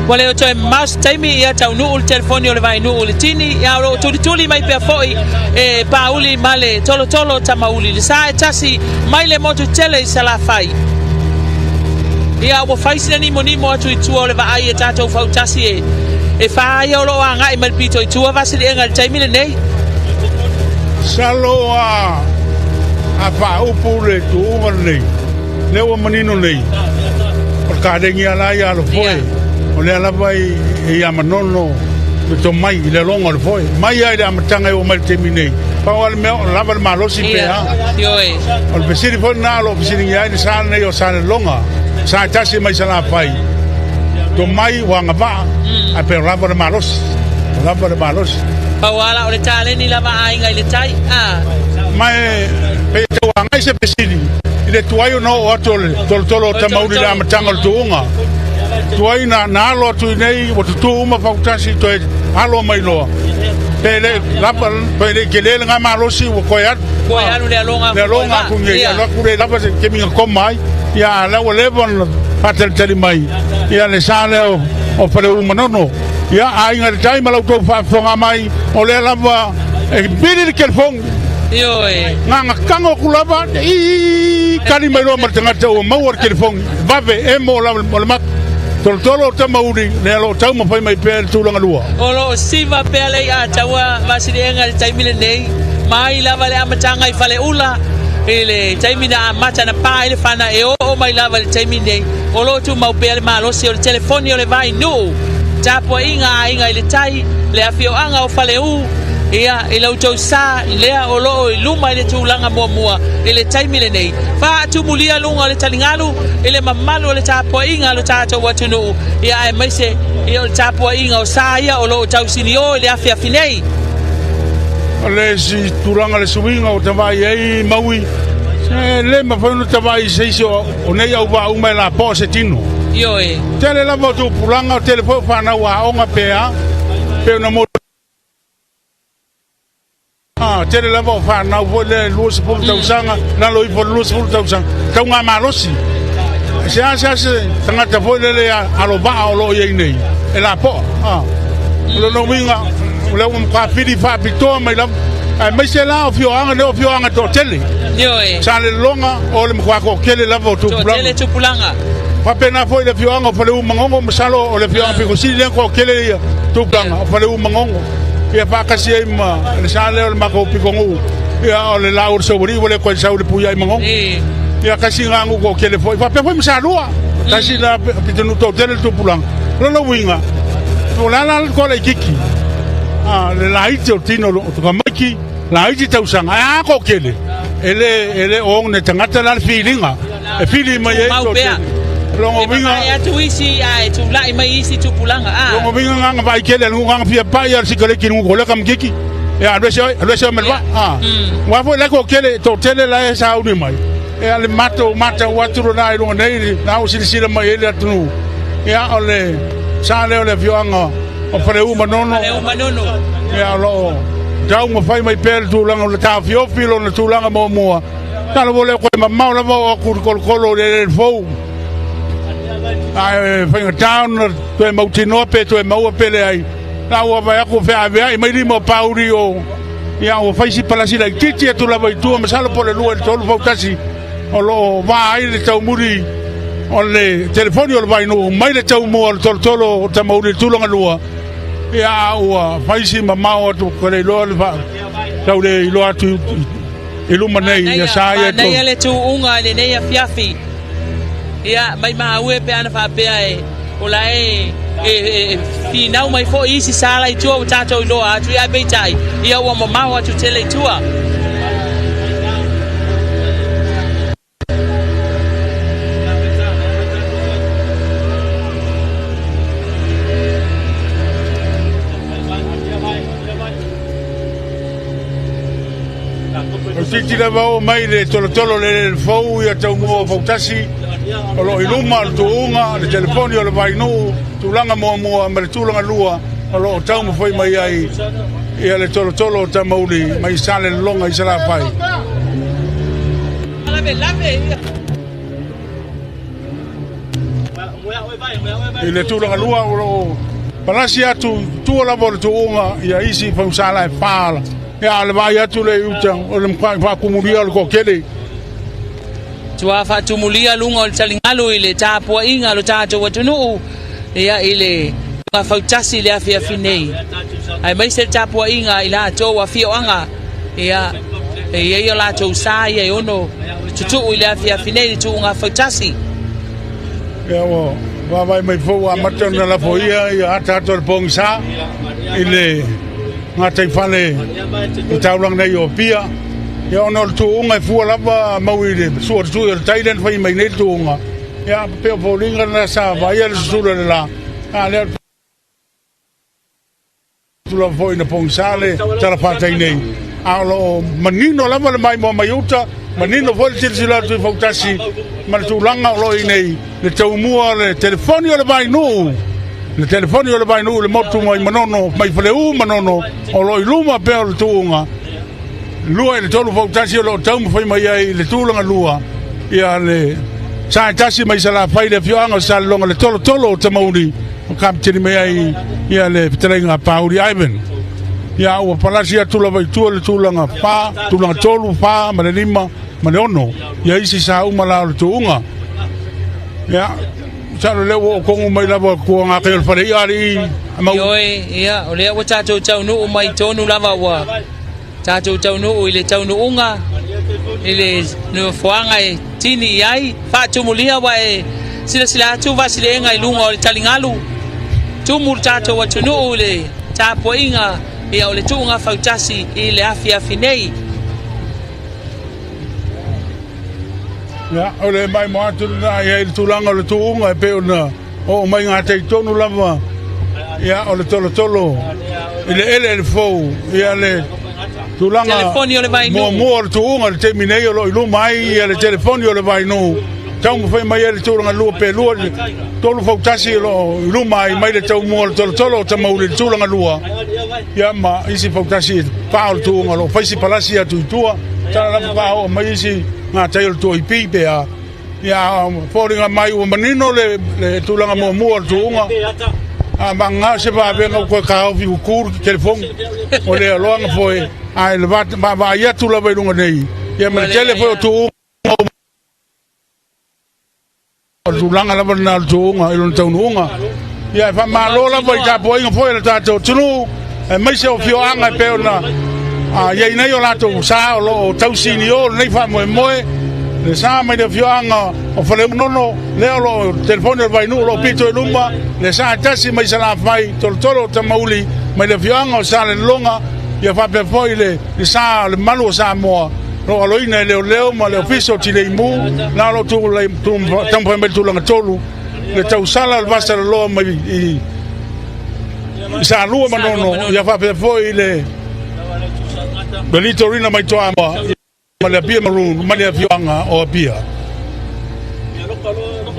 wale o toi mas taimi ia tau nu ul telefoni o le vai nu ul tini ia o tuli mai pe foi e pauli male tolo tamauli le sa tasi mai le motu tele sala fai ia o fai sina ni monimo atu itu o le vai e tato Fautasi e fa ia lo anga i mal pito itu va se le ngal taimi le nei salo a fa upu le tu nei le o manino nei o ka de ngia la ia lo foi o le ala vai e ia manono to mai le longo le foi mai ai da matanga o mal terminei pa o me lava le malo si pe ha yo e o pesiri fo na lo pesiri ai ni sa nei o sa le longa sa tasi mai sa la pai to mai wanga va a pe lava le malos pa wala o le tale ni lava ai ngai le tai mai pe to wanga se pesiri ile tuayo no o tolo tamauli la matanga le tuunga tuai na lo tu nei o tu uma Fautasi to alo mai lo pele lapa pele gele nga malosi o koya le longa ku nge ya lo ku le lapa ke mi ko mai ya la o levon patel tele mai ya le sale o pele uma no ya ai nga tai malo to fa fonga mai o le lapa e bili ke fong yo e nga kango kulaba i kali mai lo martanga to mawar ke fong vave e mo la mak tolo tamauri le lo tau ma fai mai pe tulanga lua o lo siva pe le a tawa vasirenga taimile nei mai lava le amatanga I fale ula ele taimina mata na pa ele fana e o mai lava le taimine o lo tu mau pe le malo se o telefoni o le vai no tapo inga ile tai le afio anga o fale u ia ila utou sa lea o lo luma ile tulanga mua ile taimile nei fa tumulia lunga le talingalu ile mamalu le tapo inga lo tato watunu ia ai maise ia tapo inga o sa ia o lo tausini o ile afia finei le si turanga le suinga o tawai ai maui le mafanu tawai seisi o nei au va uma la po se tino yo e tele la moto pulanga o telefone fa na wa onga pea pe na mo tele la vo fa na vo le lus fu tausanga na lo I vo lus fu tausanga taunga malosi se tanga ta vo le alo ba o lo ye nei e la po lo no winga le un ka fidi fa pito mai la mai se la o fio anga to tele yo e sa le longa o le mkwa ko kele la vo tu pulanga tele tu pulanga fa pena foi le fio anga fale u mangongo masalo o le fio anga ko si le ko kele tu pulanga fale u mangongo ia fa kasi ai ma le sale o mako pikongu ia o le laur so buri wole ko sa le puya i mangongo ia kasi ngangu ko kele foi fa pe foi msalua Fautasi la pitenu to tele tu pulang. Lolo winga. Lala ko le kiki. Le laiti o tino to kamaki. Laiti tau sanga ko kele. Ele on ne tangata la feelinga. E feeling mai e to. Longo winga. Ya tu isi ai tu lai mai isi tu pulanga. Longo winga nganga vai kele nganga pia pa ya sikale kinu ko le kam kiki. Ya alwese melwa. Wa fo le ko kele to tele la sa uni mai. E ale mata waturu na iro nei na o silisila mai ele atu ya ole sa le ole fioanga o preu manono ya lo jau mo fai mai per tu langa le ta fio filo na tu langa mo mo ta lo vole ko mamma la mo ku kolo le fo ai fai town to mo tino pe to mo pele ai na o vai ko fe ave mai di mo pauri o ya o fai si palasi la titi tu la vai tu ma salo por le lu el tolo Fautasi o lo vai le tau muri o le telefoni o le vai no mai le tau mo o tolo o tamo le tulonga lua ia o faisi mama o tu kore lo le va tau le lo atu iluma nei ia sa ia to nei le tu unga le nei fiafi ia mai ma ue pe ana fa pe ai o la fi nau mai fo isi sala I tu o tato lo atu ia be tai ia o mama o tu tele tua Titi la vao mai le tolo le fou ia tau mo Fautasi o lo iluma le tuunga le telefoni o le vainu tulanga mo ma le tulanga lua o lo tau mo foi mai ai ia le tolo ta mauli mai sale longa I sala fai le tulanga lua o lo palasi atu tu la vol tuunga ia isi fa sala e pala ya le vai atu le utang o le fa kumulia ko kele tua fa tumulia lunga o talingalo ile tapua inga lo tato watunu ia ile nga Fautasi le afia finei ai mai se tapua inga ila to wa fio anga ia ia la to sa ia ono tutu ile afia finei tu nga Fautasi ya wo va vai mai fo wa matana la foia ia ata to pongsa ile ngatai fale taulang nei o pia ya ono tuunga fu lava mauile suor suor Thailand fai mai nei tuunga ya pe polinga na sa vai al sura la ale sulla foi na ponsale tala fatai nei alo manino lava mai mo maiuta manino foi sila tu Fautasi man tulanga lo nei le taumua le telefoni o le vai no le telefoni o le vai no le motu mai manono mai fleu manono o lo iluma pe o tuunga lua le tolu Fautasi o lo tau mo foi mai ai le tulanga lua ia le sa tasi mai sala fai le fioanga sa longa le tolo te mauri o kam tini mai ai ia le pitrenga pauri Ivan ia o palasi atula vai tu le tulanga pa tulanga tolu pa ma le lima ma le ono ia isi sa uma la le tuunga ia sa le o kongu mai lava ko nga ke fare ia ia o le o tato tau no mai tonu lava wa tato tau no ile tau no unga ile no foanga e tini ai fa tumulia wa e sila tu vasilenga ilunga o talingalu tumur tato wa tunu ile tapo inga ia o le tunga Fautasi ile afia finei ya ole mai mo atu na ia il tulanga le tuunga pe ona o mai ngate tonu lava ya ole tolo ile el fo ia le tulanga telefoni o le vai no mo tuunga le terminei o lo mai ia le telefoni o le vai no tau mo fai mai le tulanga lu pe lu tolu Fautasi lo mai le tau mo tolo ta mo le tulanga lua ya ma isi Fautasi pa o tuunga lo fai si palasi atu tua tala la pa o mai isi nga tayo to ipipe ya foringa mai o manino le tulanga mo tuunga manga se va venga ko ka vi kur telefon o le longa foi ai le va ya tu la venga nei ya me telefon tu tulanga la bana tuunga ilon taununga ya fa malola vai ka poinga foi le tato tunu mai se o fio anga peona ya nei o lato sa o tau sini o nei fa mo le sa mai de fianga o fale nono le lo telefono vai no lo pito luma le sa tasi mai sala fai tolo tamauli mai de fianga o sale longa ia fa pe foi le sa le malu sa mo lo aloina leo ma le ofiso ti le imu na lo tu le tampo me tu longa tolu le tau sala le vasa lo mai sa lua manono ia fa pe foi le Belito rina mai toa ma le pia marun ma le fianga o pia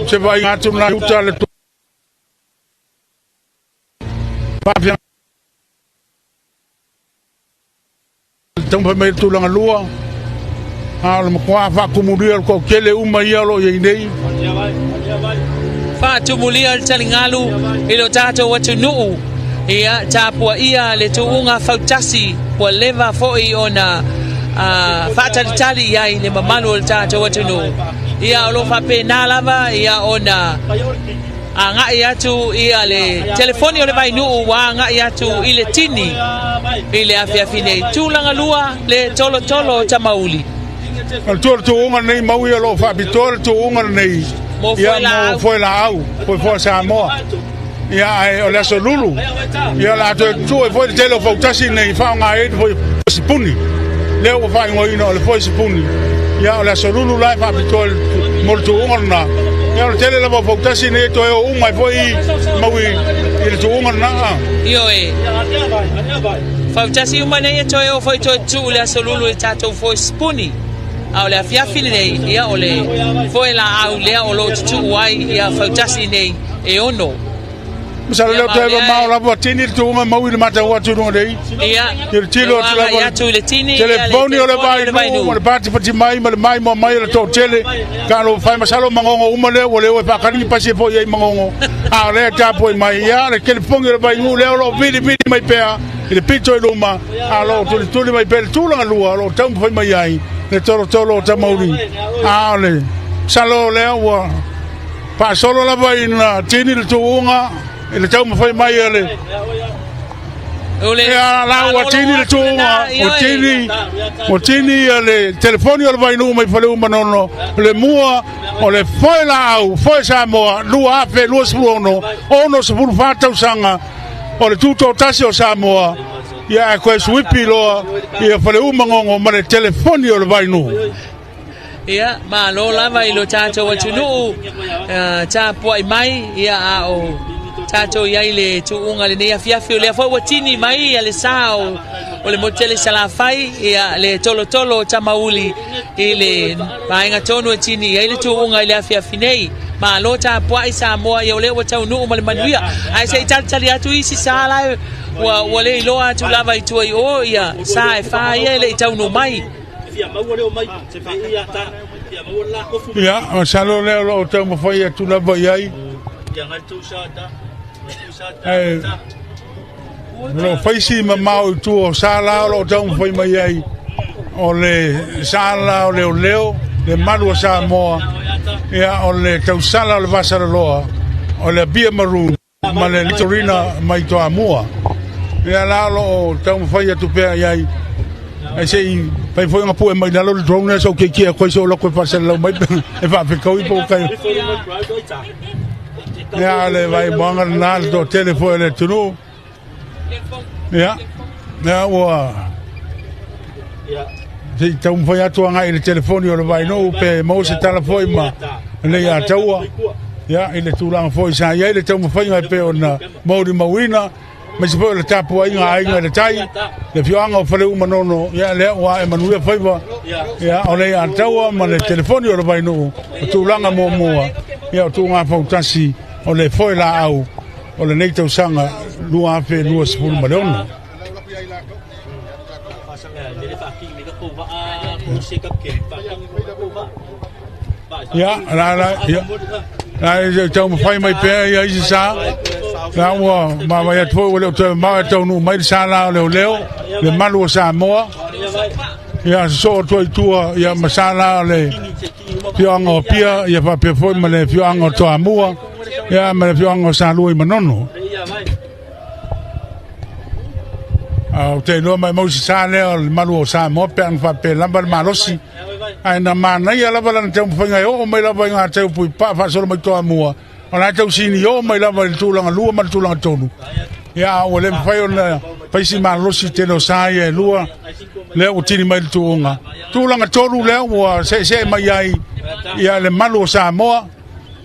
se vai atu na uta le pa tampa mai tu langa lua al mo kwa fa kumuria ko kele uma ia lo ye nei fa tumulia le talingalu ilo tato watu nuu ia tapua ia le tuunga Fautasi po leva foi ona fatalitali ia le mamalu le tato watu nuu ia lo fa pena lava ia ona anga ia tu ia le telefoni ole vai nuu wa anga ia tu ile tini ile afia fine tulanga lua le tolo tamauli al tuunga nei mau ia lo fa bitor tuunga nei ia mo foi la au foi Samoa ia o le solulu ia la tu foi de tele Fautasi nei fa nga e foi sipuni le o fa ngoi no le foi sipuni ia o le solulu la fa bitor molto ngorna ia o tele la Fautasi nei to e mai foi maui il tu ngorna io e Fautasi uma nei to e foi to tu le solulu e tato foi sipuni au le afia fili nei ia o le foi la au le o lo tu wai ia Fautasi nei e ono Misal le te ma la botini tu ma mau le mata wa tu no dei ia il tilo tu la tu le tini telefoni o le vai no le pati pati mai mo mai le to tele ka lo fai masalo mangongo uma le o le pa kani pa se po ye mangongo a le ta po mai ia le telefoni le vai no le lo vidi mai pea il pito e luma a lo tu mai per tu la lua lo tam foi mai ai le tolo tamauri a le salo le wa pa solo la vai na tini le tuunga ele tau mo foi mai ele la o tini le tuunga o tini ele telefoni o vai no mai fale uma nono le mua o le foi la au foi Samoa lua afe lua spuono ono sepulu fata usanga o le Tuto'Atasi o Samoa ia ko swipi lo ia fale uma ngongo ma le telefoni o vai no ia ma lo lava ilo tato watunu tapo mai ia o tato ia ile tuunga le nei afiafi le foi watini mai ale sao o le motele sala fai ia le tolo tamauli ile mainga tonu watini ia ile tuunga ile afiafi nei ma lo tapo ai Samoa ia le watunu ma le manuia ai sei tali atu isi sala wa le lo atu lava itu o ia sai fai ile tunu mai ia o salo le lo te mo foi tu la vai ai lo fai si ma mau tu o sala lo te mo foi mai ai o le sala o leo le malu Samoa ia o le tau sala le vasara loa o le bia maru ma le litorina mai to amua ia la lo te mo foi tu pe ai ai sei pai foi nga pu mai lo drone so ke ko so lo ko fa lo mai e va pe ko i po kai ya le vai bonga na do telefone tu ya wa sei tau foi atu nga i telefone o vai no pe mo se telefone ma le ya taua ya ile tu lang foi sa ya ile tau foi mai pe ona mo di mawina mas foi le tapu ai nga le tai le fianga fale uma nono ya le wa Emmanuel faiva ya ole ya taua ma le telefoni o vai no tu langa mo ya tu nga Fautasi o le foi la au o le nei tau sanga lua fe lua sepulu malona ya ya tau fai mai pe ya isa la wa ma ya tu le tu ma tau no mai sala le malu Samoa ya so tu ya masala le fianga pia ya fa pe foi ma le fianga to amua ya ma le fianga sa lui manono au te no mai mo sala le malu Samoa pe an fa pe lamba malosi ai na mana ia la bala te mfunga o mai la vai nga te pui pa fa so mai to mua ona te sini o mai la vai tulanga lua mai tulanga tonu ya o le fai ona paisi ma losi te no sai e lua le o tini mai tuunga tulanga tonu le o se mai ai ia le malo Samoa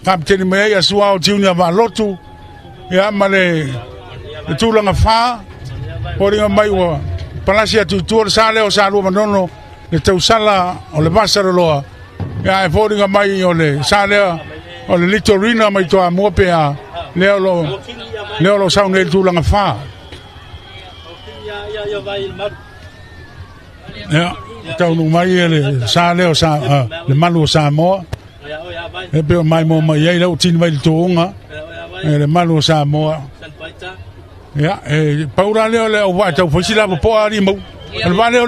kapteni mai ia sua o junior va lotu ia male tulanga fa o ringa mai o palasia tu sale o sa lua manono le tau sala o le vasara loa ia e fōringa mai o le sale o le litorina mai toa mua pea leo lo saune le tūlanga whā ia taunu mai e le sale o le malu o Samoa e peo mai mo mai ei lau tini mai le tōunga e le malu o Samoa ia e paura leo wa tau whaisila po ari mau le va leo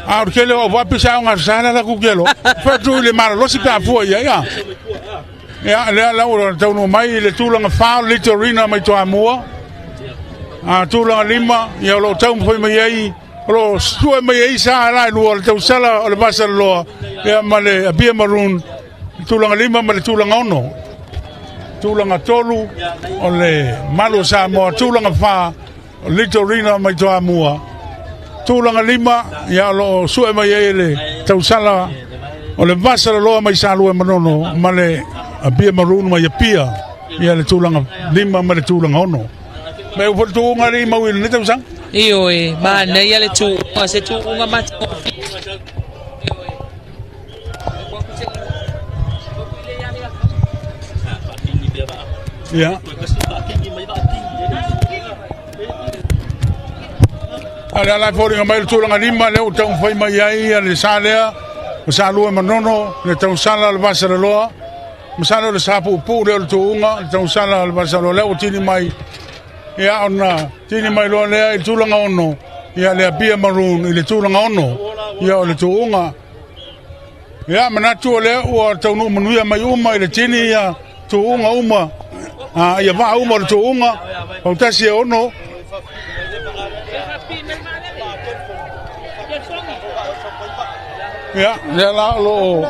a o kele o va pisa nga sana la kukelo fatu le mara lo si ka fu ya la o tau no mai le tulanga fa litorina mai to amua a tulanga lima ya lo tau foi mai ai lo sue mai ai sa la lo tau sala o le basa lo ya male a bia marun tulanga lima male tulanga ono tulanga tolu o le malo sa mo tulanga fa litorina mai to amua tulanga lima ya lo sue mai ele tau sala o le vasa lo mai salu e manono male a bia marun mai pia ya le tulanga lima male tulanga ono me o tu ngari mau ni tau sang io e ba na ya le tu se tu nga mat ya ala fōringa mai tulanga lima le o tau fai mai ai le salea o salua manono le tau sala le vasara loa masala le sapu pu le tuunga le tau sala le vasara le o tini mai ia ona tini mai loa le i tulanga ono ia le apia marun i le tulanga ono ia o le tuunga ia manatu le o tau nu manuia mai uma i le tini ia tuunga uma ia va uma le tuunga Fautasi e ono ya le la lo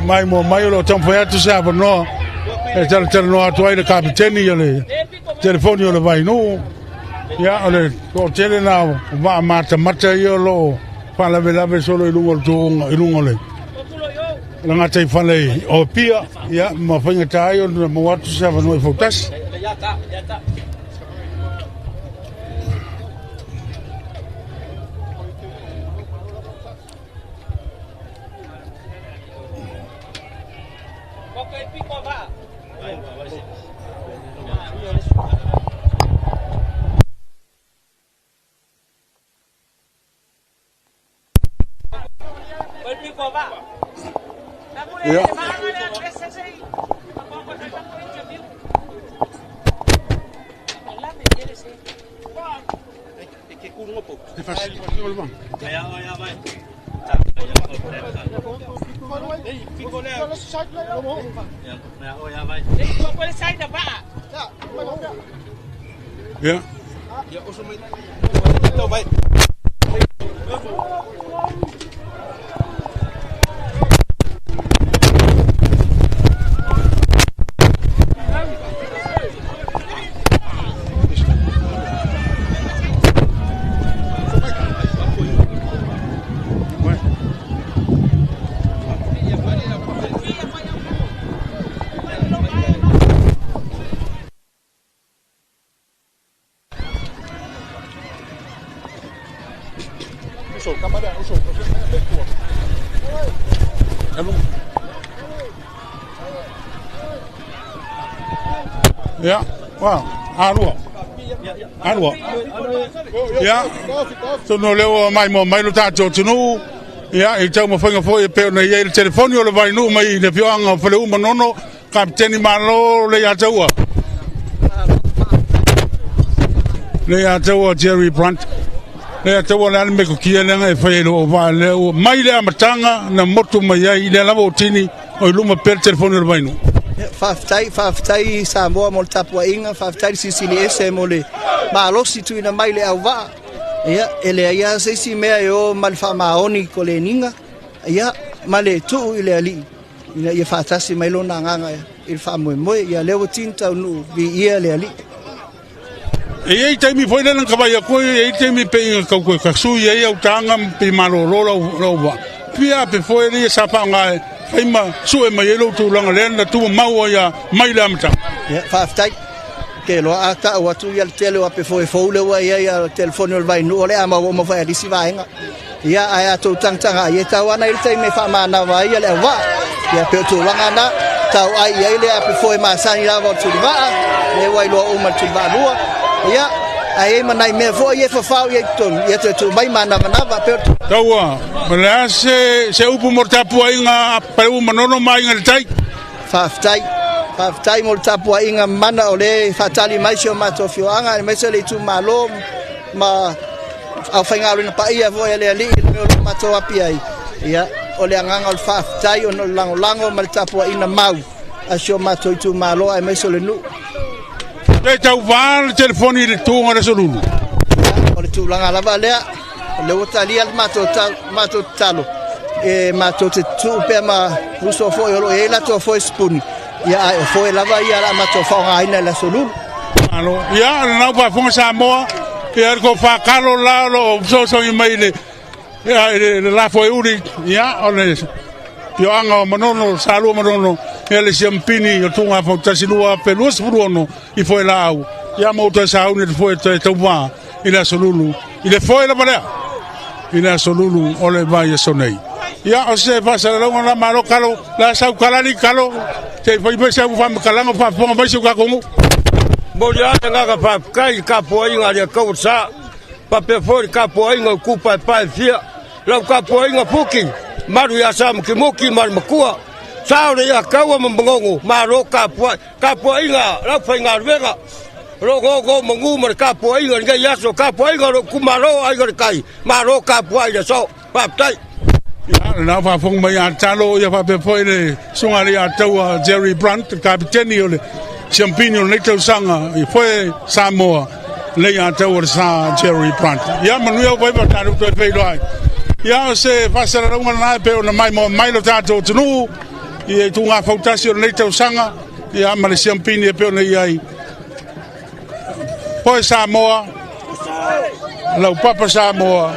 mai lo tampo ya tu sa no e tal no atu ai le kapiteni le telefoni le vai no ya le ko tele na va mata io lo fa la vela solo il lungo le la ngata i fale o pia ya ma fanga tayo na mo watu sa no Fautasi ya ya wow arua ya so no leo mai lo tato tunu ya e tau mo fanga foi pe na ia le telefoni o le vai no mai le fioanga fale uma nono kapteni malo le ya taua Jerry Brandt le taua le me ko kia le ngai fai lo va le mai le amatanga na moto mai ia le lavo tini o luma per telefoni o le vai no Fautasi Samoa mo tapua inga Fautasi sisili ese mo le malosi tu ina mai le auva ia ele ia se si mea yo malfa maoni ko le ninga ia male tu ile ali ia Fautasi mai lo na nganga il fa mo ia le tinta nu bi ia le ali e taimi foi le ka vai ko e taimi pe ka su ia o tanga pe malo lo va pia pe foi le sa pa nga Ima su e mai elo tu langa lena tu mau ya mai la mata. Ya Fautasi ke lo ata o tu ya tele o pe foi le wa ya telefone o vai no le ama o mo vai disi vai nga. Ya aya tu tang ya ta wana il tai me fa mana vai ya le wa. Ya pe tu langa na tau ai ya le pe foi ma sani la va tu va. Le wa lo o ma tu va lua. Ya ai manai me foi e fa ye ton ye tu mai mana va pe tu. Taua, mala se upu mortapu inga pau manono mai ngal tai. Fautasi mortapu inga mana ole fatali mai sio matofio anga mai se le tu malo ma au fainga na pa ia vo ele ali me mato apia ia ole anga al Fautasi ono lango mortapu ina mau asio mato tu malo ai mai se le nu. E tau van telefoni le tu ngara solulu. Ole tu langa lava lea le otali al mato talo e mato te tu pe ma uso foi lo e la to foi spoon ya foi lava ya la mato fa nga la solulu alo ya na pa fo Samoa e ko fa kalo la lo so mai le ya la foi uri ya ole yo anga manono salu manono ele champini tu nga Fautasi lua pe los bruno i foi la au ya mo to sa un foi te va ila solulu ile foi la bala ina solulu ole vai sonei ya o se pasa la una malo kalo la sa kalani kalo te foi be sa fam kalanga fa fo ba su ka ko mo ya nga ka fa kai ka po inga le ko sa pa pe foi ka po inga ku pa fia la ka po inga puki maru ya sam ki moki mar makua sa le ya ka wa mbongo maro ka po inga la fa inga vega go mangu mar ka po inga nga ya so ka po inga ku maro ai ga kai maro ka po ai so Fautasi ya na fa fong mai atalo ya fa pe foi le sunga le atawa Jerry Brandt kapiteni ole championio le tau sanga i foi Samoa le atawa sa Jerry Brandt ya manu ya vai ba taru to pe dai ya se fa sa la una pe ona mai lo tato tunu i tu nga Fautasi le tau sanga ya ma le championio pe ona ai foi Samoa lau papa Samoa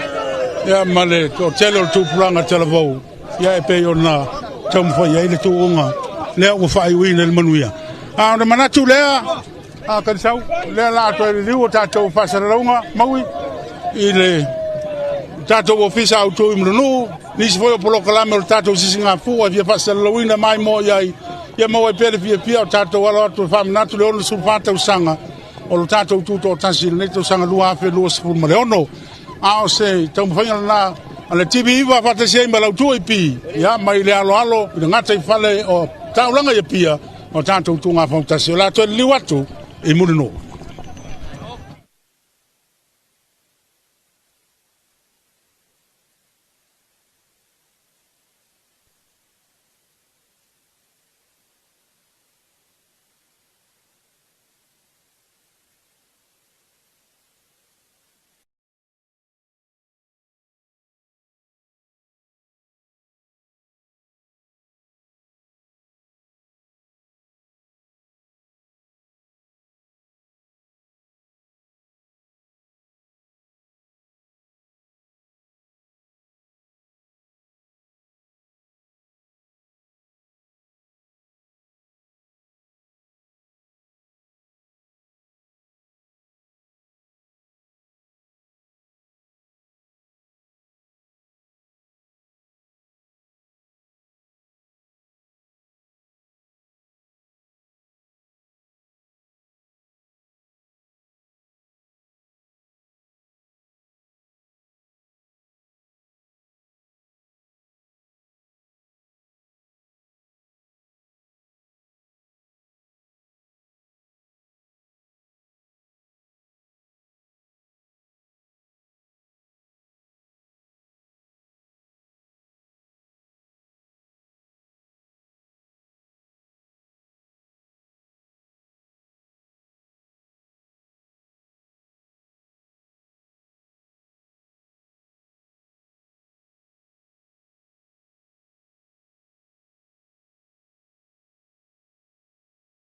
ya male ko telo tu planga televo ya pe ona tam foi ya ile tu unga le o fai win el manuia a na manatu le a kan sau le la to le o tato fa sa longa maui ile tato ofisa auto imrunu ni se foi o polo kala me tato sisinga fu a via fa sa lowina mai mo ya mo pe via pia tato wala to fam natu le on su fata usanga o lo tato Tuto'Atasi le to sanga lua fe lo sfu mo le ono a se tau fanga na ala TV va fata se ma tu pi ya mai le alo ngata i fale o taulanga ia pia o tato tu nga Fautasi la to liwatu e murino